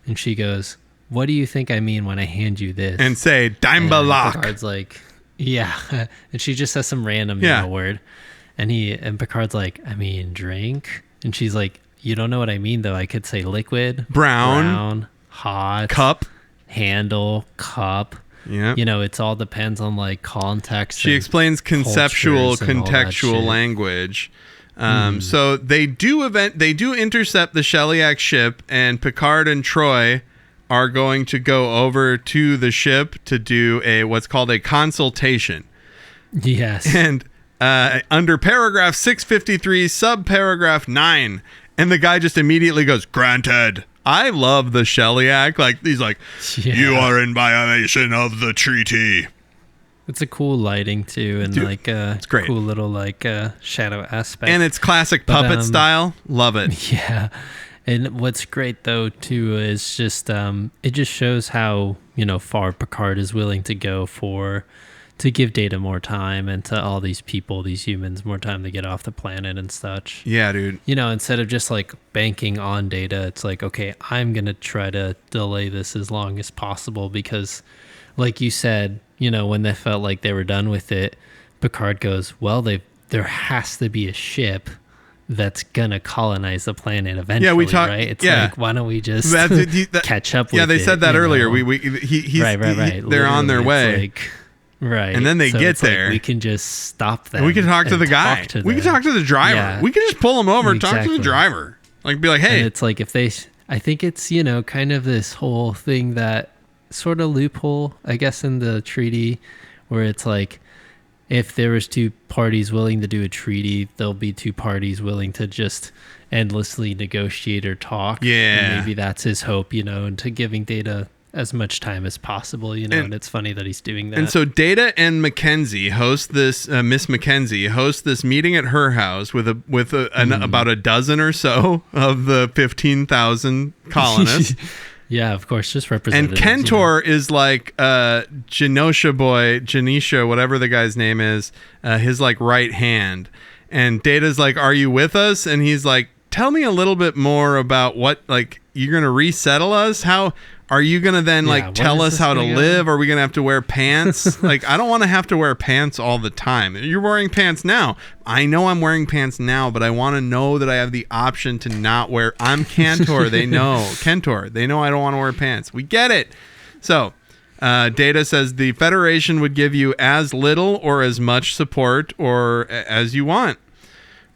and she goes, "What do you think I mean when I hand you this?" And say, "Daimbalak." Picard's like, "Yeah," and she just says some random word, and Picard's like, "I mean, drink," and she's like, "You don't know what I mean though. I could say liquid, brown, hot, cup, handle, cup." Yeah. It all depends on like context. She explains conceptual, contextual language. So they do intercept the Shellyak ship, and Picard and Troy are going to go over to the ship to do what's called a consultation. Yes. And under paragraph 653, subparagraph 9, and the guy just immediately goes, "Granted." I love the Shellyak. Like, he's like, "You are in violation of the treaty." It's a cool lighting too, and dude, like it's great. Cool little like shadow aspect. And it's classic puppet style. Love it. Yeah. And what's great though too is just it just shows how, you know, far Picard is willing to go to give Data more time, and to all these people, these humans, more time to get off the planet and such. Yeah, dude. You know, instead of just like banking on Data, it's like, okay, I'm going to try to delay this as long as possible, because like you said, you know, when they felt like they were done with it, Picard goes, well, there has to be a ship that's gonna colonize the planet eventually. Yeah, we talked. Right? It's like, why don't we just catch up with it? Yeah, they said that earlier. Right. They're on their way. Like, right. And then they get there. Like, we can just stop them. And we can talk to the guy. We can talk to the driver. Yeah. We can just pull him over and talk to the driver. Like, be like, hey. And it's like, I think it's, you know, kind of this whole thing that sort of loophole, I guess, in the treaty, where it's like, if there was two parties willing to do a treaty, there'll be two parties willing to just endlessly negotiate or talk. Yeah. And maybe that's his hope, you know, into giving Data as much time as possible, you know, and it's funny that he's doing that. And so Data and Mackenzie host this, Miss Mackenzie hosts this meeting at her house with about a dozen or so of the 15,000 colonists. Yeah, of course, just representatives. And Kentor is like Janisha, whatever the guy's name is, his like right hand. And Data's like, "Are you with us?" And he's like, "Tell me a little bit more about what, like, you're gonna resettle us? How are you gonna then like tell us how to live? Are we gonna have to wear pants? Like, I don't want to have to wear pants all the time. You're wearing pants now. I know I'm wearing pants now, but I want to know that I have the option to not wear. I'm Kentor. They know Kentor. They know I don't want to wear pants. We get it." So Data says the Federation would give you as little or as much support or as you want.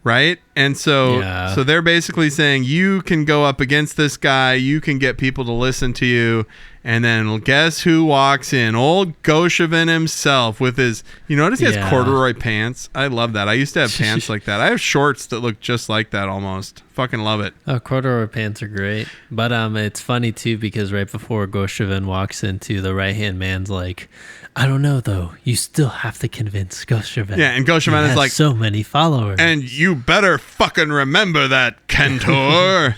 Right? And so they're basically saying, you can go up against this guy, you can get people to listen to you, and then guess who walks in? Old Goshevin himself with his, you notice he has corduroy pants? I love that. I used to have pants like that. I have shorts that look just like that almost. Fucking love it. Oh, corduroy pants are great. But it's funny too, because right before Goshevin walks into, the right-hand man's like, "I don't know though. You still have to convince Goshevin." Yeah, and Goshevin is like, so many followers. "And you better fucking remember that, Kentor."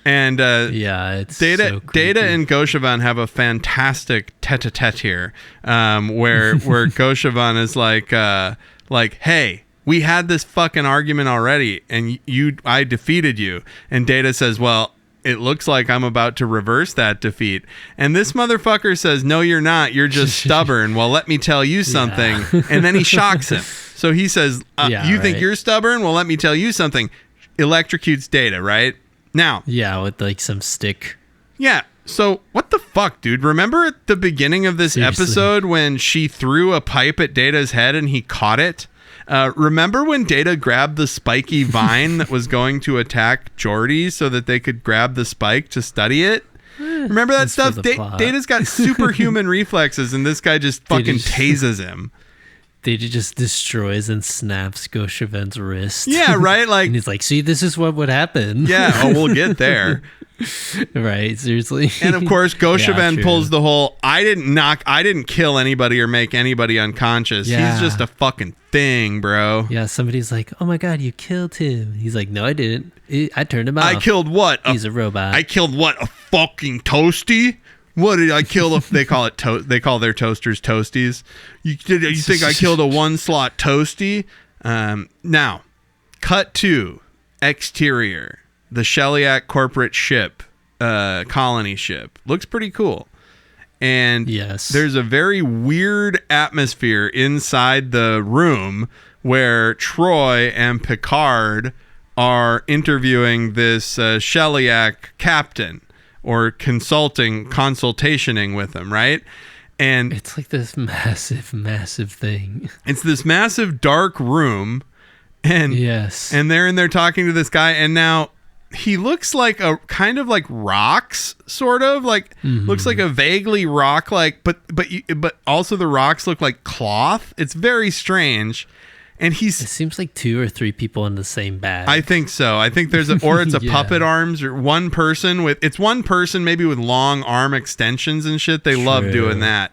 And it's Data so creepy. Data and Goshevin have a fantastic tete-a-tete here, where Goshevin is like, "Hey, we had this fucking argument already, and I defeated you." And Data says, "Well, it looks like I'm about to reverse that defeat." And this motherfucker says, "No, you're not. You're just stubborn. Well, let me tell you something." Yeah. And then he shocks him. So he says, "You think you're stubborn? Well, let me tell you something." Electrocutes Data, right? Now. Yeah, with like some stick. Yeah. So what the fuck, dude? Remember at the beginning of this episode when she threw a pipe at Data's head and he caught it? Remember when Data grabbed the spiky vine that was going to attack Geordi so that they could grab the spike to study it? Remember that stuff? Data's got superhuman reflexes, and this guy just fucking tases him. Data just destroys and snaps Goshevin's wrist. Yeah, right? Like, and he's like, "See, this is what would happen." Yeah, we'll get there. Right, seriously. And of course, Goshevin pulls the whole, I didn't kill anybody or make anybody unconscious. Yeah. He's just a fucking thing, bro. Yeah, somebody's like, "Oh my god, you killed him." He's like, "No, I didn't. I turned him off." I killed what? He's a robot. I killed what? A fucking toasty? What did I kill? They call it they call their toasters toasties. You think I killed a one slot toasty? Now, cut to exterior. The Shellyak corporate ship, colony ship, looks pretty cool. And there's a very weird atmosphere inside the room where Troy and Picard are interviewing this Shellyak captain, or consultationing with him, right? And it's like this massive thing. It's this massive dark room, and and they're in there talking to this guy, and now he looks like a kind of like rocks, sort of like looks like a vaguely rock like, but also the rocks look like cloth. It's very strange. And it seems like 2 or 3 people in the same bag. I think so. I think there's it's a puppet arms, or one person maybe with long arm extensions and shit. They love doing that.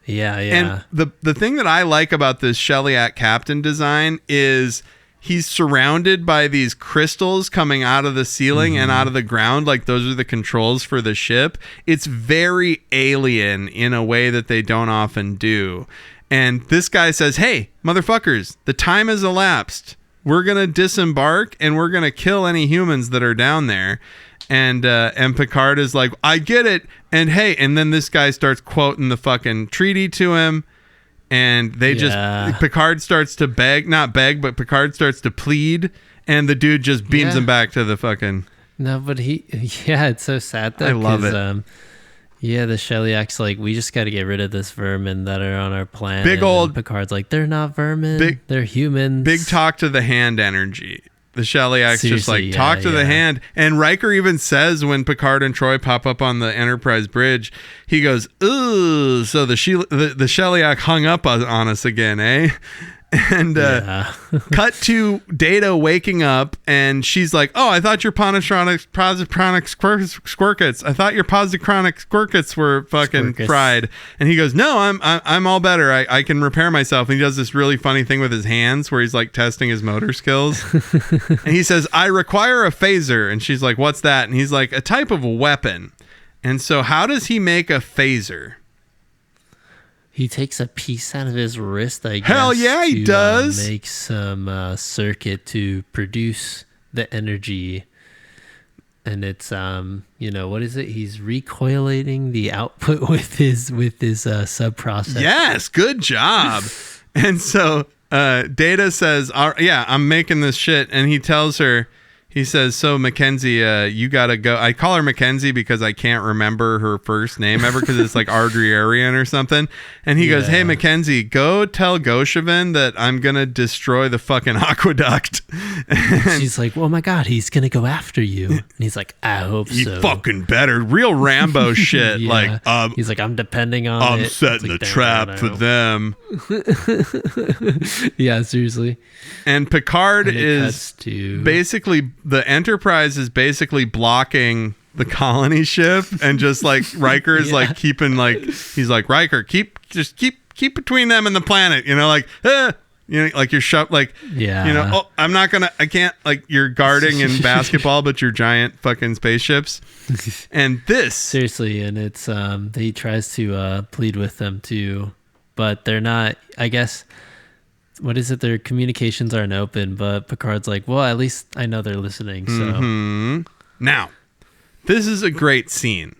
Yeah. And the thing that I like about this Shellyak captain design is he's surrounded by these crystals coming out of the ceiling and out of the ground. Like those are the controls for the ship. It's very alien in a way that they don't often do. And this guy says, hey, motherfuckers, the time has elapsed. We're going to disembark and we're going to kill any humans that are down there. And Picard is like, I get it. And hey, and then this guy starts quoting the fucking treaty to him. And Picard starts to Picard starts to plead. And the dude just beams him back to the fucking. No, but it's so sad though. I love it. The Shellyack's like, we just got to get rid of this vermin that are on our planet. Big old and Picard's like, they're not vermin. They're humans. Big talk to the hand energy. The Shellyack's just like, talk to the hand. And Riker even says when Picard and Troy pop up on the Enterprise bridge, he goes, ooh, so the Shellyak hung up on us again, eh? And cut to Data waking up, and she's like, "Oh, I thought your positronic squirkets. I thought your positronic squirkets were fucking fried." And he goes, "No, I'm all better. I can repair myself." And he does this really funny thing with his hands, where he's like testing his motor skills. And he says, "I require a phaser." And she's like, "What's that?" And he's like, "A type of weapon." And so, how does he make a phaser? He takes a piece out of his wrist, I guess. Hell yeah, he does. Make some circuit to produce the energy. And it's, what is it? He's recoiling the output with his sub-processor. Yes, good job. And so Data says, I'm making this shit. And he tells her, he says, so Mackenzie, you gotta go. I call her Mackenzie because I can't remember her first name ever because it's like Ardriarian or something. And he goes, hey, Mackenzie, go tell Goshevin that I'm gonna destroy the fucking aqueduct. And she's like, oh my God, he's gonna go after you. And he's like, I hope so. You fucking better. Real Rambo shit. Yeah. Like, he's like, I'm depending on I'm setting a trap for them. Yeah, seriously. And Picard is basically, the Enterprise is basically blocking the colony ship, and just like Riker is like keeping like, he's like, Riker, keep between them and the planet, like like you're shoved, like, I can't, like, you're guarding in basketball, but you're giant fucking spaceships. And this seriously, and it's he tries to plead with them too, but they're not, I guess. What is it? Their communications aren't open, but Picard's like, well, at least I know they're listening. So Now, this is a great scene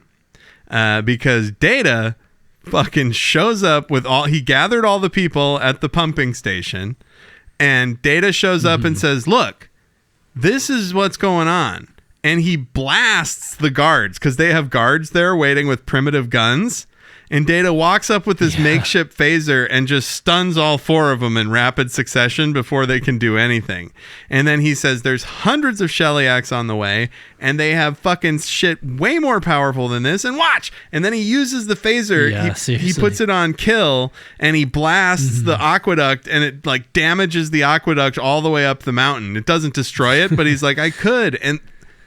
because Data fucking shows up with he gathered all the people at the pumping station, and Data shows up and says, look, this is what's going on. And he blasts the guards because they have guards there waiting with primitive guns. And Data walks up with this makeshift phaser and just stuns all 4 of them in rapid succession before they can do anything. And then he says there's hundreds of Shellyacs on the way, and they have fucking shit way more powerful than this. And watch! And then he uses the phaser. He puts it on kill, and he blasts the aqueduct, and it like damages the aqueduct all the way up the mountain. It doesn't destroy it, but he's like, I could. And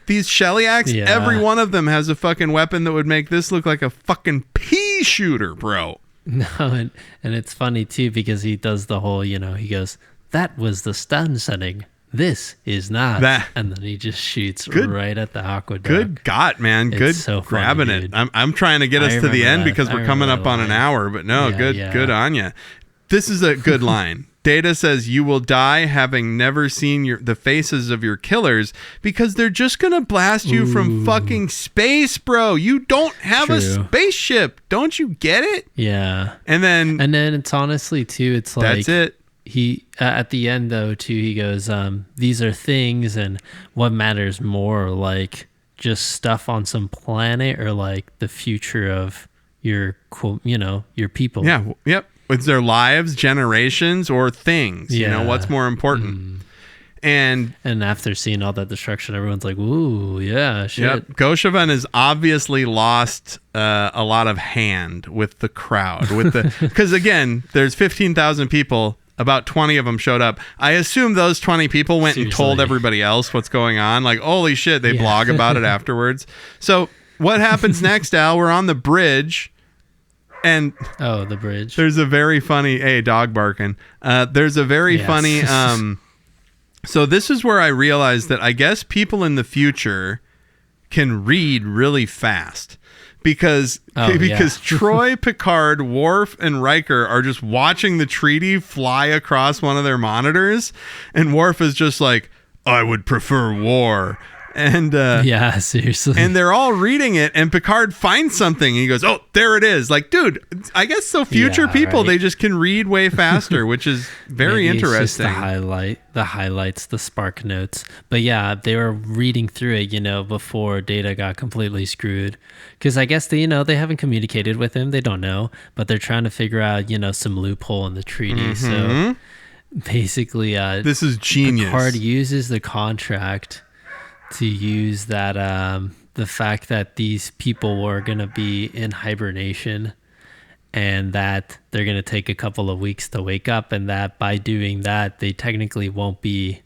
these Shellyacs, every one of them has a fucking weapon that would make this look like a fucking pea shooter, bro. No, and it's funny too because he does the whole, he goes, that was the stun setting. This is not. And then he just shoots right at the aqueduct. Good God, man. Good so grabbing funny, it. I'm trying to get us to the end because we're coming up on an hour, but no, good on you. This is a good line. Data says, you will die having never seen the faces of your killers because they're just going to blast you from fucking space, bro. You don't have a spaceship. Don't you get it? Yeah. And then it's honestly, too, it's like... That's it. He, at the end, though, too, he goes, these are things, and what matters more, like just stuff on some planet or like the future of your people. Yeah. Yep. It's their lives, generations, or things. What's more important? And after seeing all that destruction, everyone's like, ooh, yeah, shit. Yep. Goshavan has obviously lost a lot of hand with the crowd. Because, again, there's 15,000 people. About 20 of them showed up. I assume those 20 people went and told everybody else what's going on. Like, holy shit, they blog about it afterwards. So what happens next, Al? We're on the bridge. And the bridge. There's a very funny, dog barking. There's a very funny... So this is where I realized that I guess people in the future can read really fast because Troy, Picard, Worf, and Riker are just watching the treaty fly across one of their monitors, and Worf is just like, I would prefer war. And seriously. And they're all reading it, and Picard finds something, and he goes, "Oh, there it is!" Like, dude, I guess so. Future people, they just can read way faster, which is very interesting. It's just the highlights, the spark notes. But yeah, they were reading through it, before Data got completely screwed, because I guess they haven't communicated with him. They don't know, but they're trying to figure out, some loophole in the treaty. So basically, this is genius. Picard uses the contract to use that the fact that these people were going to be in hibernation and that they're going to take a couple of weeks to wake up, and that by doing that they technically won't be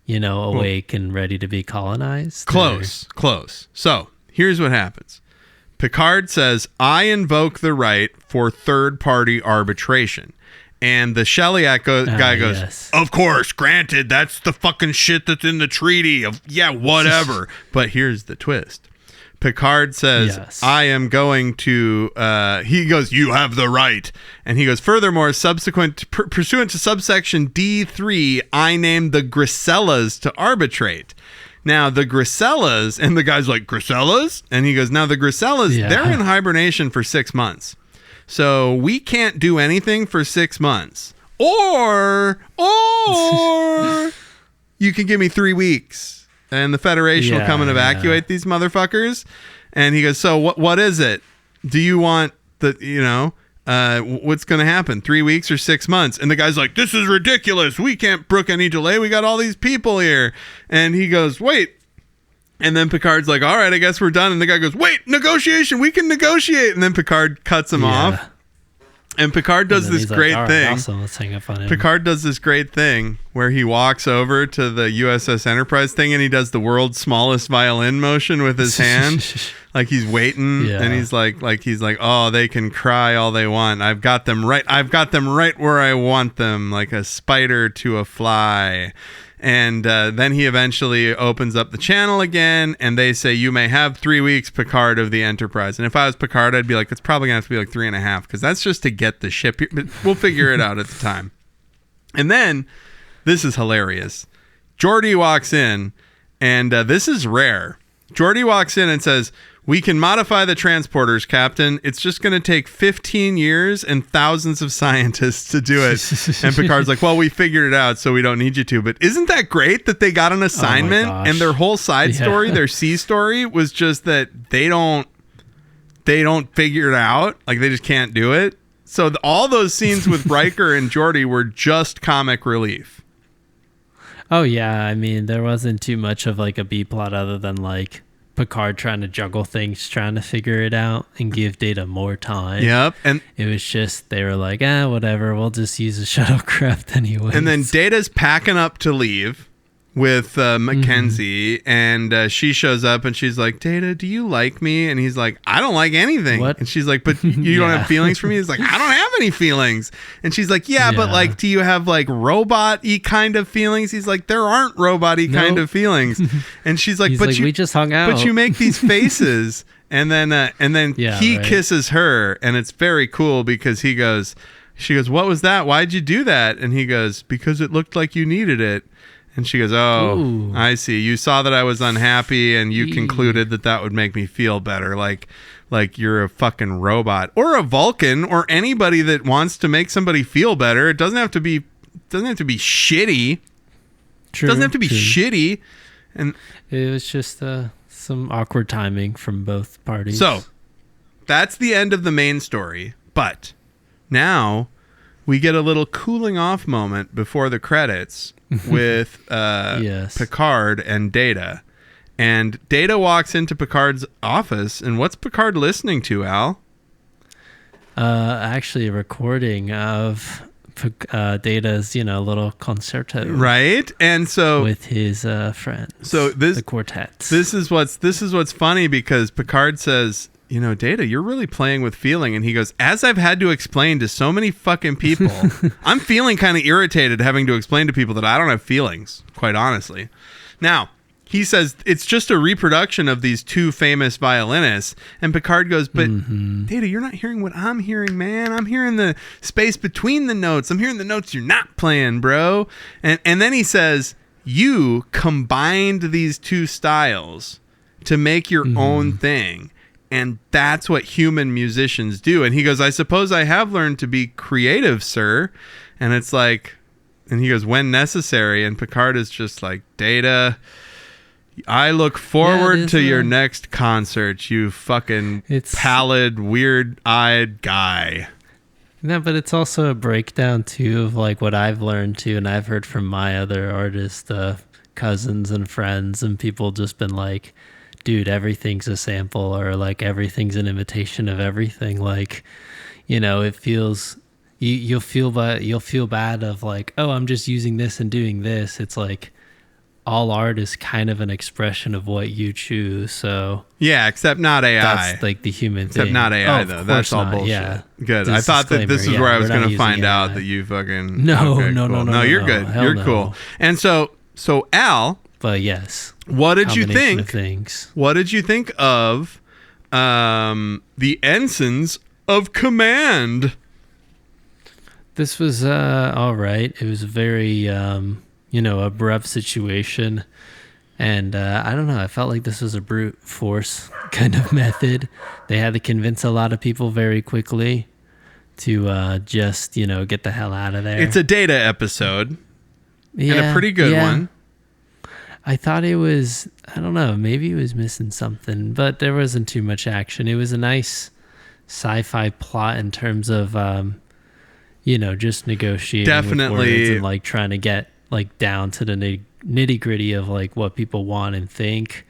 awake and ready to be colonized. Close. So here's what happens. Picard says, I invoke the right for third-party arbitration. And the Shellyak guy goes, yes. Of course, granted, that's the fucking shit that's in the treaty. Whatever. But here's the twist. Picard says, yes. I am going to, he goes, you have the right. And he goes, furthermore, pursuant to subsection D3, I named the Grisellas to arbitrate. Now, the Grisellas, and the guy's like, Grisellas? And he goes, now the Grisellas, they're in hibernation for 6 months. So we can't do anything for 6 months. Or you can give me 3 weeks and the Federation will come and evacuate these motherfuckers. And he goes, so what is it? Do you want what's going to happen? 3 weeks or 6 months? And the guy's like, this is ridiculous. We can't brook any delay. We got all these people here. And he goes, wait. And then Picard's like, all right, I guess we're done. And the guy goes, wait, negotiation. We can negotiate. And then Picard cuts him off. And Picard does this great thing. Awesome, let's hang up on him. Picard does this great thing where he walks over to the USS Enterprise thing and he does the world's smallest violin motion with his hand. Like he's waiting and he's like, oh, they can cry all they want. I've got them right where I want them, like a spider to a fly. And then he eventually opens up the channel again, and they say, you may have 3 weeks, Picard of the Enterprise. And if I was Picard, I'd be like, it's probably going to have to be like 3.5, because that's just to get the ship here. But we'll figure it out at the time. And then, this is hilarious. Geordi walks in, and this is rare. Geordi walks in and says, we can modify the transporters, Captain. It's just going to take 15 years and thousands of scientists to do it. And Picard's like, well, we figured it out, so we don't need you to. But isn't that great that they got an assignment and their whole side story, their C story, was just that they don't figure it out. Like, they just can't do it. So all those scenes with Riker and Geordi were just comic relief. Oh, yeah. I mean, there wasn't too much of like a B plot other than like Picard trying to juggle things, trying to figure it out and give Data more time. Yep. And it was just, they were like, whatever, we'll just use a shuttlecraft anyway. And then Data's packing up to leave with Mackenzie, and she shows up and she's like, Data, do you like me? And he's like, I don't like anything. What? And she's like, but you don't have feelings for me? He's like, I don't have any feelings. And she's like, yeah, but like, do you have like robot-y kind of feelings? He's like, there aren't robot-y kind of feelings. And she's like, but we just hung out. But you make these faces. And then he kisses her, and it's very cool because she goes, what was that? Why'd you do that? And he goes, because it looked like you needed it. And she goes, oh, ooh. I see. You saw that I was unhappy and you concluded that would make me feel better. Like you're a fucking robot or a Vulcan or anybody that wants to make somebody feel better. It doesn't have to be shitty. True, it doesn't have to be shitty. And it was just some awkward timing from both parties. So that's the end of the main story. But now we get a little cooling off moment before the credits with Picard and Data. And Data walks into Picard's office, and what's Picard listening to, Al? Actually a recording of Data's, little concerto. Right? And so with his friends. So the quartets. This is what's funny, because Picard says, Data, you're really playing with feeling. And he goes, as I've had to explain to so many fucking people, I'm feeling kind of irritated having to explain to people that I don't have feelings, quite honestly. Now, he says it's just a reproduction of these two famous violinists. And Picard goes, but Data, you're not hearing what I'm hearing, man. I'm hearing the space between the notes. I'm hearing the notes you're not playing, bro. And then he says, you combined these two styles to make your own thing. And that's what human musicians do. And he goes, I suppose I have learned to be creative, sir. And it's like, and he goes, when necessary. And Picard is just like, Data, I look forward to your next concert, you fucking pallid, weird-eyed guy. No, but it's also a breakdown, too, of like what I've learned, too, and I've heard from my other artist cousins and friends, and people just been like, dude, everything's a sample, or like everything's an imitation of everything. Like, it feels, you'll feel bad of like, oh, I'm just using this and doing this. It's like, all art is kind of an expression of what you choose. So yeah, except not AI. That's like the human thing. Except not AI, though. That's all bullshit. Yeah. Good. I thought that this is where I was going to find out that you fucking... No, okay, no, cool. no, you're good. You're cool. And so Al... But yes. What did you think? Of things. What did you think of the Ensigns of Command? This was all right. It was a very... abrupt situation. And I don't know, I felt like this was a brute force kind of method. They had to convince a lot of people very quickly to just, get the hell out of there. It's a Data episode. Yeah, and a pretty good one. I thought it was, I don't know, maybe it was missing something, but there wasn't too much action. It was a nice sci-fi plot in terms of, just negotiating with words and like trying to get like down to the nitty gritty of like what people want and think.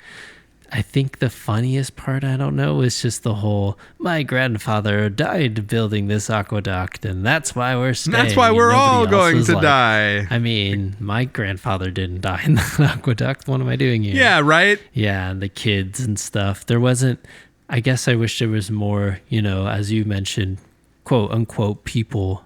I think the funniest part, I don't know, is just the whole, my grandfather died building this aqueduct and that's why we're staying. That's why we're all going to die. I mean, my grandfather didn't die in that aqueduct. What am I doing here? Yeah, right? Yeah, and the kids and stuff. There wasn't, I guess I wish there was more, as you mentioned, quote unquote, people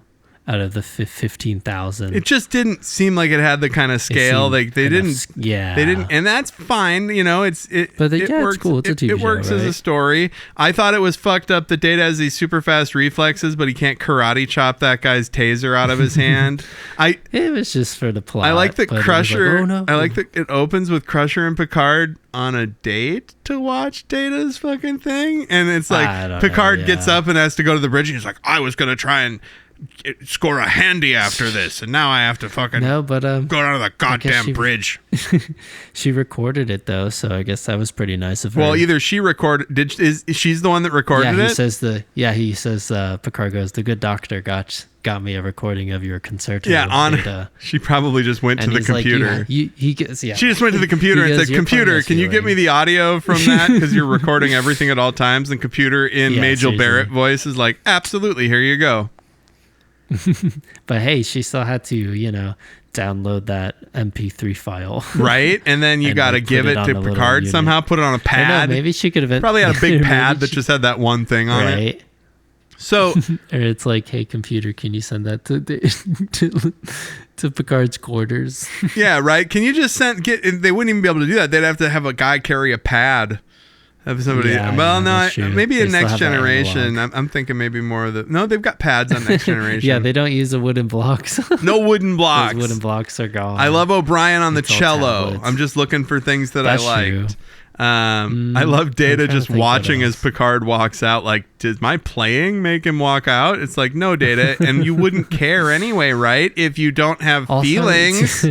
out of the 15,000. It just didn't seem like it had the kind of scale. Like they didn't, and that's fine. But it works. It's cool. It's a TV it works as a story. I thought it was fucked up that Data has these super fast reflexes, but he can't karate chop that guy's taser out of his hand. It was just for the plot. I like that Crusher. Like, oh, no. I like that it opens with Crusher and Picard on a date to watch Data's fucking thing, and it's like Picard gets up and has to go to the bridge, and he's like, I was gonna try and score a handy after this, and now I have to fucking go down to the goddamn bridge. She recorded it though, so I guess that was pretty nice of her. Well, either she recorded. She's the one that recorded it? He says Picard goes, the good doctor got me a recording of your concerto. Yeah, she probably just went to the computer. He gets, she just went to the computer and said, "Computer, can you get me the audio from that? Because you're recording everything at all times." And computer in Majel Barrett voice is like, "Absolutely, here you go." But hey, she still had to, download that MP3 file. Right? And then you got to give it to Picard somehow, put it on a pad. Maybe she could have probably had a big pad that just had that one thing on it. So, or it's like, hey, computer, can you send that to Picard's quarters? Yeah, right. Can you just they wouldn't even be able to do that. They'd have to have a guy carry a pad. Have somebody. Maybe in Next Generation. I'm thinking maybe more of the. No, they've got pads on Next Generation. Yeah, they don't use the wooden blocks. No wooden blocks. Those wooden blocks are gone. I love O'Brien on the cello. I'm just looking for things that I liked. I love Data just watching as Picard walks out. Like, did my playing make him walk out? It's like, no, Data, and you wouldn't care anyway, right? If you don't have feelings.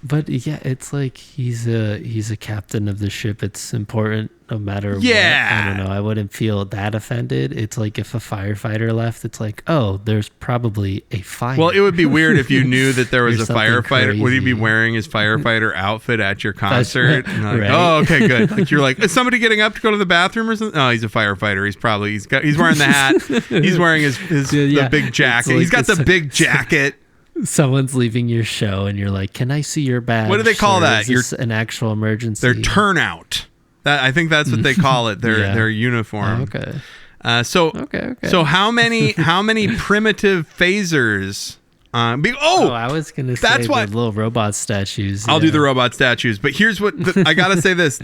But yeah, it's like he's a captain of the ship. It's important no matter what. I don't know. I wouldn't feel that offended. It's like if a firefighter left, it's like, oh, there's probably a fire. Well, it would be weird if you knew that there was a firefighter. Crazy. Would he be wearing his firefighter outfit at your concert? And like, right. Oh, okay, good. Like you're like, is somebody getting up to go to the bathroom or something? Oh, he's a firefighter. He's wearing the hat. He's wearing the big jacket. Like, he's got the big jacket. Someone's leaving your show and you're like, can I see your badge? What do they call that? Is this an actual emergency? Their turnout. I think that's what they call it. Their uniform. Oh, okay. Okay. So how many primitive phasers? I was gonna say the little robot statues. I'll do the robot statues, but here's what I gotta say: this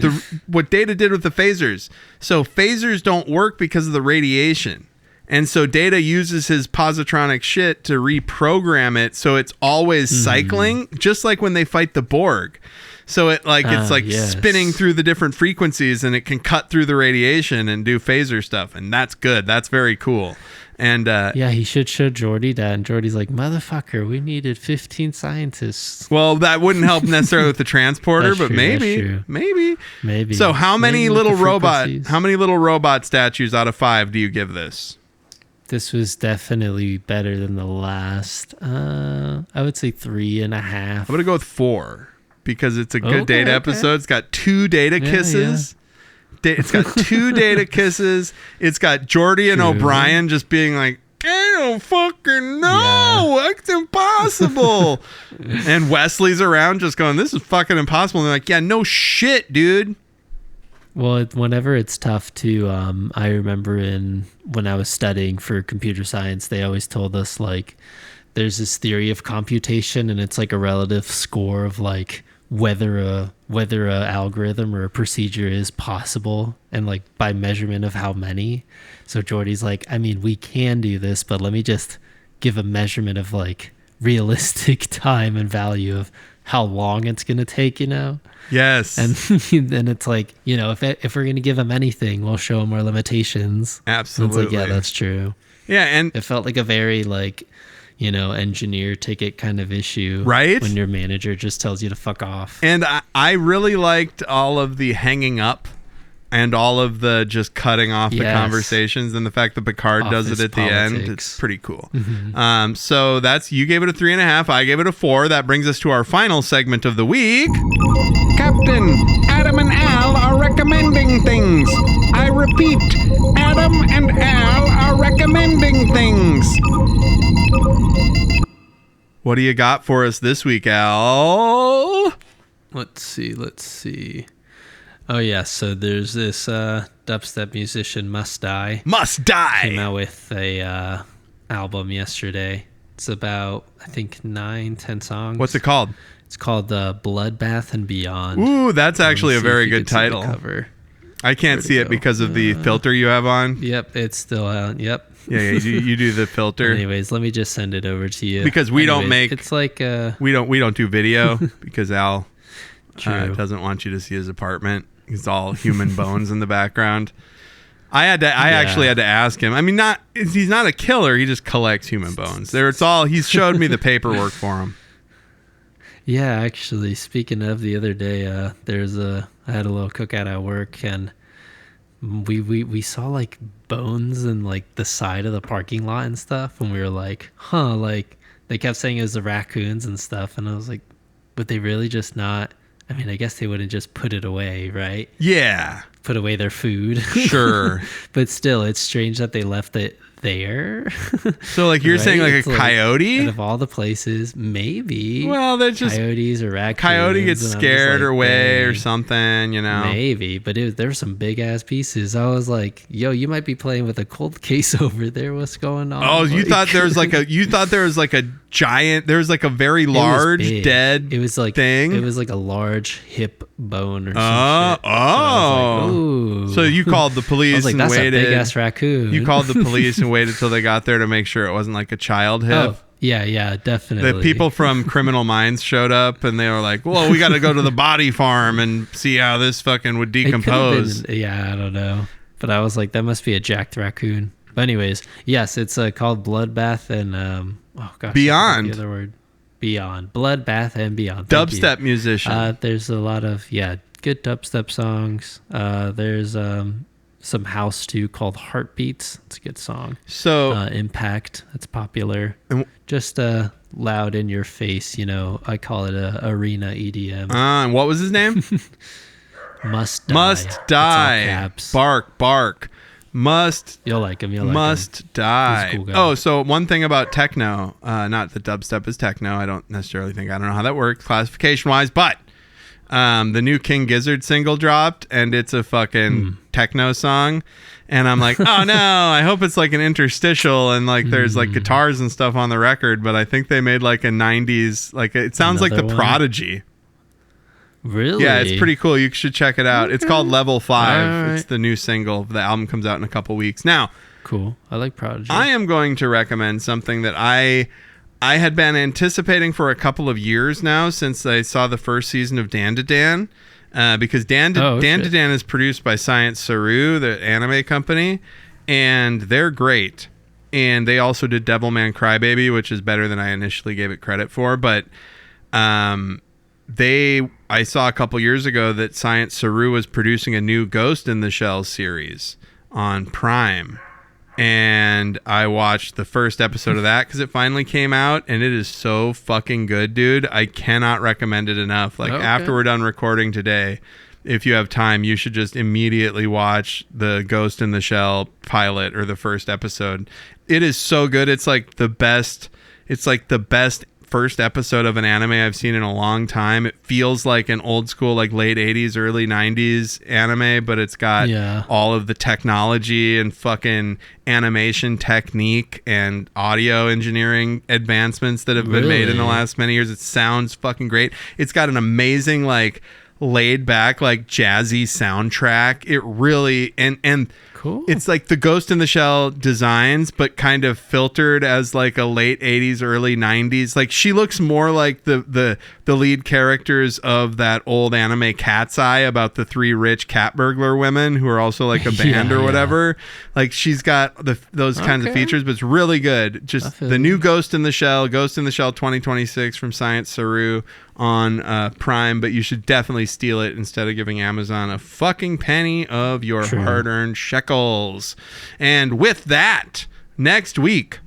what Data did with the phasers. So phasers don't work because of the radiation. And so Data uses his positronic shit to reprogram it so it's always cycling, just like when they fight the Borg. So it's spinning through the different frequencies, and it can cut through the radiation and do phaser stuff, and that's good. That's very cool. And he should show Geordi that, and Geordi's like, motherfucker, we needed 15 scientists. Well, that wouldn't help necessarily with the transporter, but maybe. So how many little robot statues out of 5 do you give this? This was definitely better than the last. I would say 3.5. I'm gonna go with 4 because it's a good Data episode. It's got 2 Data kisses. Yeah. It's got 2 Data kisses. It's got Geordi and O'Brien just being like, I don't fucking know. Yeah. It's impossible. And Wesley's around just going, this is fucking impossible. And they're like, yeah, no shit, dude. Well, whenever it's tough to, I remember when I was studying for computer science, they always told us like, there's this theory of computation, and it's like a relative score of like whether a algorithm or a procedure is possible, and like by measurement of how many. So Geordi's like, I mean, we can do this, but let me just give a measurement of like realistic time and value of how long it's gonna take, Yes. And then it's like, if we're gonna give them anything, we'll show them our limitations. Absolutely. It's like, yeah, that's true. Yeah, and it felt like a very like, engineer ticket kind of issue, right? When your manager just tells you to fuck off. And I really liked all of the hanging up and all of the just cutting off the conversations, and the fact that Picard does it at the end. It's pretty cool. Mm-hmm. So you gave it a 3.5. I gave it a 4. That brings us to our final segment of the week. Captain, Adam and Al are recommending things. I repeat, Adam and Al are recommending things. What do you got for us this week, Al? Let's see. Oh yeah, so there's this dubstep musician, Must Die. Came out with a album yesterday. It's about, I think, 9-10 songs. What's it called? It's called Bloodbath and Beyond. Ooh, that's actually a very good title. Cover. I can't see it because of the filter you have on. Yep, it's still out. Yep. Yeah, you do the filter. Anyways, let me just send it over to you. Because we don't make. It's like we don't do video because Al doesn't want you to see his apartment. It's all human bones in the background. I actually had to ask him. I mean, he's not a killer. He just collects human bones. He showed me the paperwork for him. Yeah, actually, speaking of the other day, I had a little cookout at work, and we saw like bones in like the side of the parking lot and stuff, and we were like, like they kept saying it was the raccoons and stuff, and I was like, would they really just not? I mean, I guess they wouldn't just put it away, right? Yeah. Put away their food. Sure. But still, it's strange that they left it there. So like you're saying like a coyote? Out of all the places, maybe. Well, they're just coyotes or raccoons. Coyote gets scared away or something, Maybe, but there were some big ass pieces. I was like, yo, you might be playing with a cold case over there. What's going on? Oh, you thought there was like a giant, there was like a very large dead thing? It was like a large hip bone or something. So you called the police and that's waited. A big ass raccoon. You called the police and waited till they got there to make sure it wasn't like a child hip. Oh, yeah, definitely. The people from Criminal Minds showed up and they were like, well, we got to go to the body farm and see how this fucking would decompose. I don't know. But I was like, that must be a jacked raccoon. But anyways, yes, it's called Bloodbath and Beyond. The other word. Beyond. Bloodbath and Beyond. Dubstep musician. There's a lot of, good dubstep songs. There's some house too called Heartbeats. It's a good song. So Impact. That's popular. Just loud in your face, I call it a arena EDM. And what was his name? Must Die. Must Die. Bark. You'll like him. Must Die. He's a cool guy. Oh, so one thing about techno, not that dubstep is techno. I don't know how that works classification wise, but the new King Gizzard single dropped and it's a fucking techno song. And I'm like, oh no, I hope it's like an interstitial and like there's like guitars and stuff on the record, but I think they made like a 90s, like it sounds like the Prodigy. Really? Yeah, it's pretty cool. You should check it out. Okay. It's called Level 5. Right. It's the new single. The album comes out in a couple weeks. Now, cool. I like Prodigy. I am going to recommend something that I had been anticipating for a couple of years now since I saw the first season of Dan to Dan. Because Dan to Dan is produced by Science Saru, the anime company, and they're great. And they also did Devilman Crybaby, which is better than I initially gave it credit for. But I saw a couple years ago that Science Saru was producing a new Ghost in the Shell series on Prime. And I watched the first episode of that because it finally came out, and it is so fucking good, dude. I cannot recommend it enough. Like, after we're done recording today, if you have time, you should just immediately watch the Ghost in the Shell pilot or the first episode. It is so good. It's like the best first episode of an anime I've seen in a long time. It feels like an old school, like late 80s, early 90s anime, but it's got all of the technology and fucking animation technique and audio engineering advancements that have been made in the last many years. It sounds fucking great. It's got an amazing, like, laid back, like, jazzy soundtrack. It really, and cool. It's like the Ghost in the Shell designs, but kind of filtered as like a late 80s, early 90s. Like, she looks more like the lead characters of that old anime Cat's Eye about the three rich cat burglar women who are also like a band or whatever. Like, she's got those kinds of features, but it's really good. Just the new Ghost in the Shell 2026 from Science Saru on Prime, but you should definitely steal it instead of giving Amazon a fucking penny of your hard-earned shekels. And with that, next week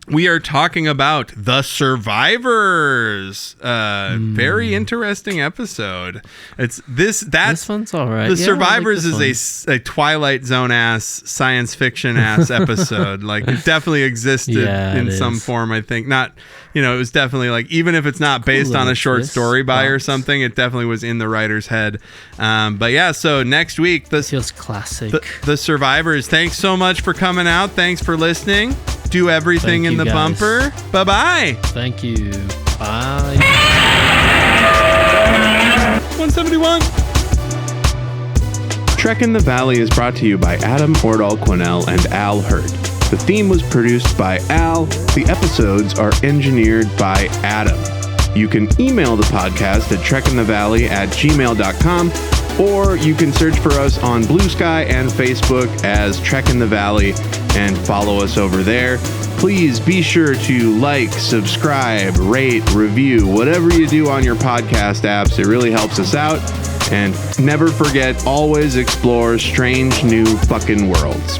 we are talking about The Survivors. Very interesting episode. This one's all right. The Survivors is a Twilight Zone ass science fiction ass episode. Like, it definitely existed in some form, I think. Not, it was definitely like, even if it's not based on a short story by or something, it definitely was in the writer's head. But yeah, so next week, feels classic. The Survivors. Thanks so much for coming out. Thanks for listening. Do everything in the bumper. Bye-bye. Thank you. Bye. 171. Trek in the Valley is brought to you by Adam Ordall-Quinnell and Al Hirt. The theme was produced by Al. The episodes are engineered by Adam. You can email the podcast at trekinthevalley@gmail.com, or you can search for us on Bluesky and Facebook as Trek in the Valley and follow us over there. Please be sure to like, subscribe, rate, review, whatever you do on your podcast apps. It really helps us out. And never forget, always explore strange new fucking worlds.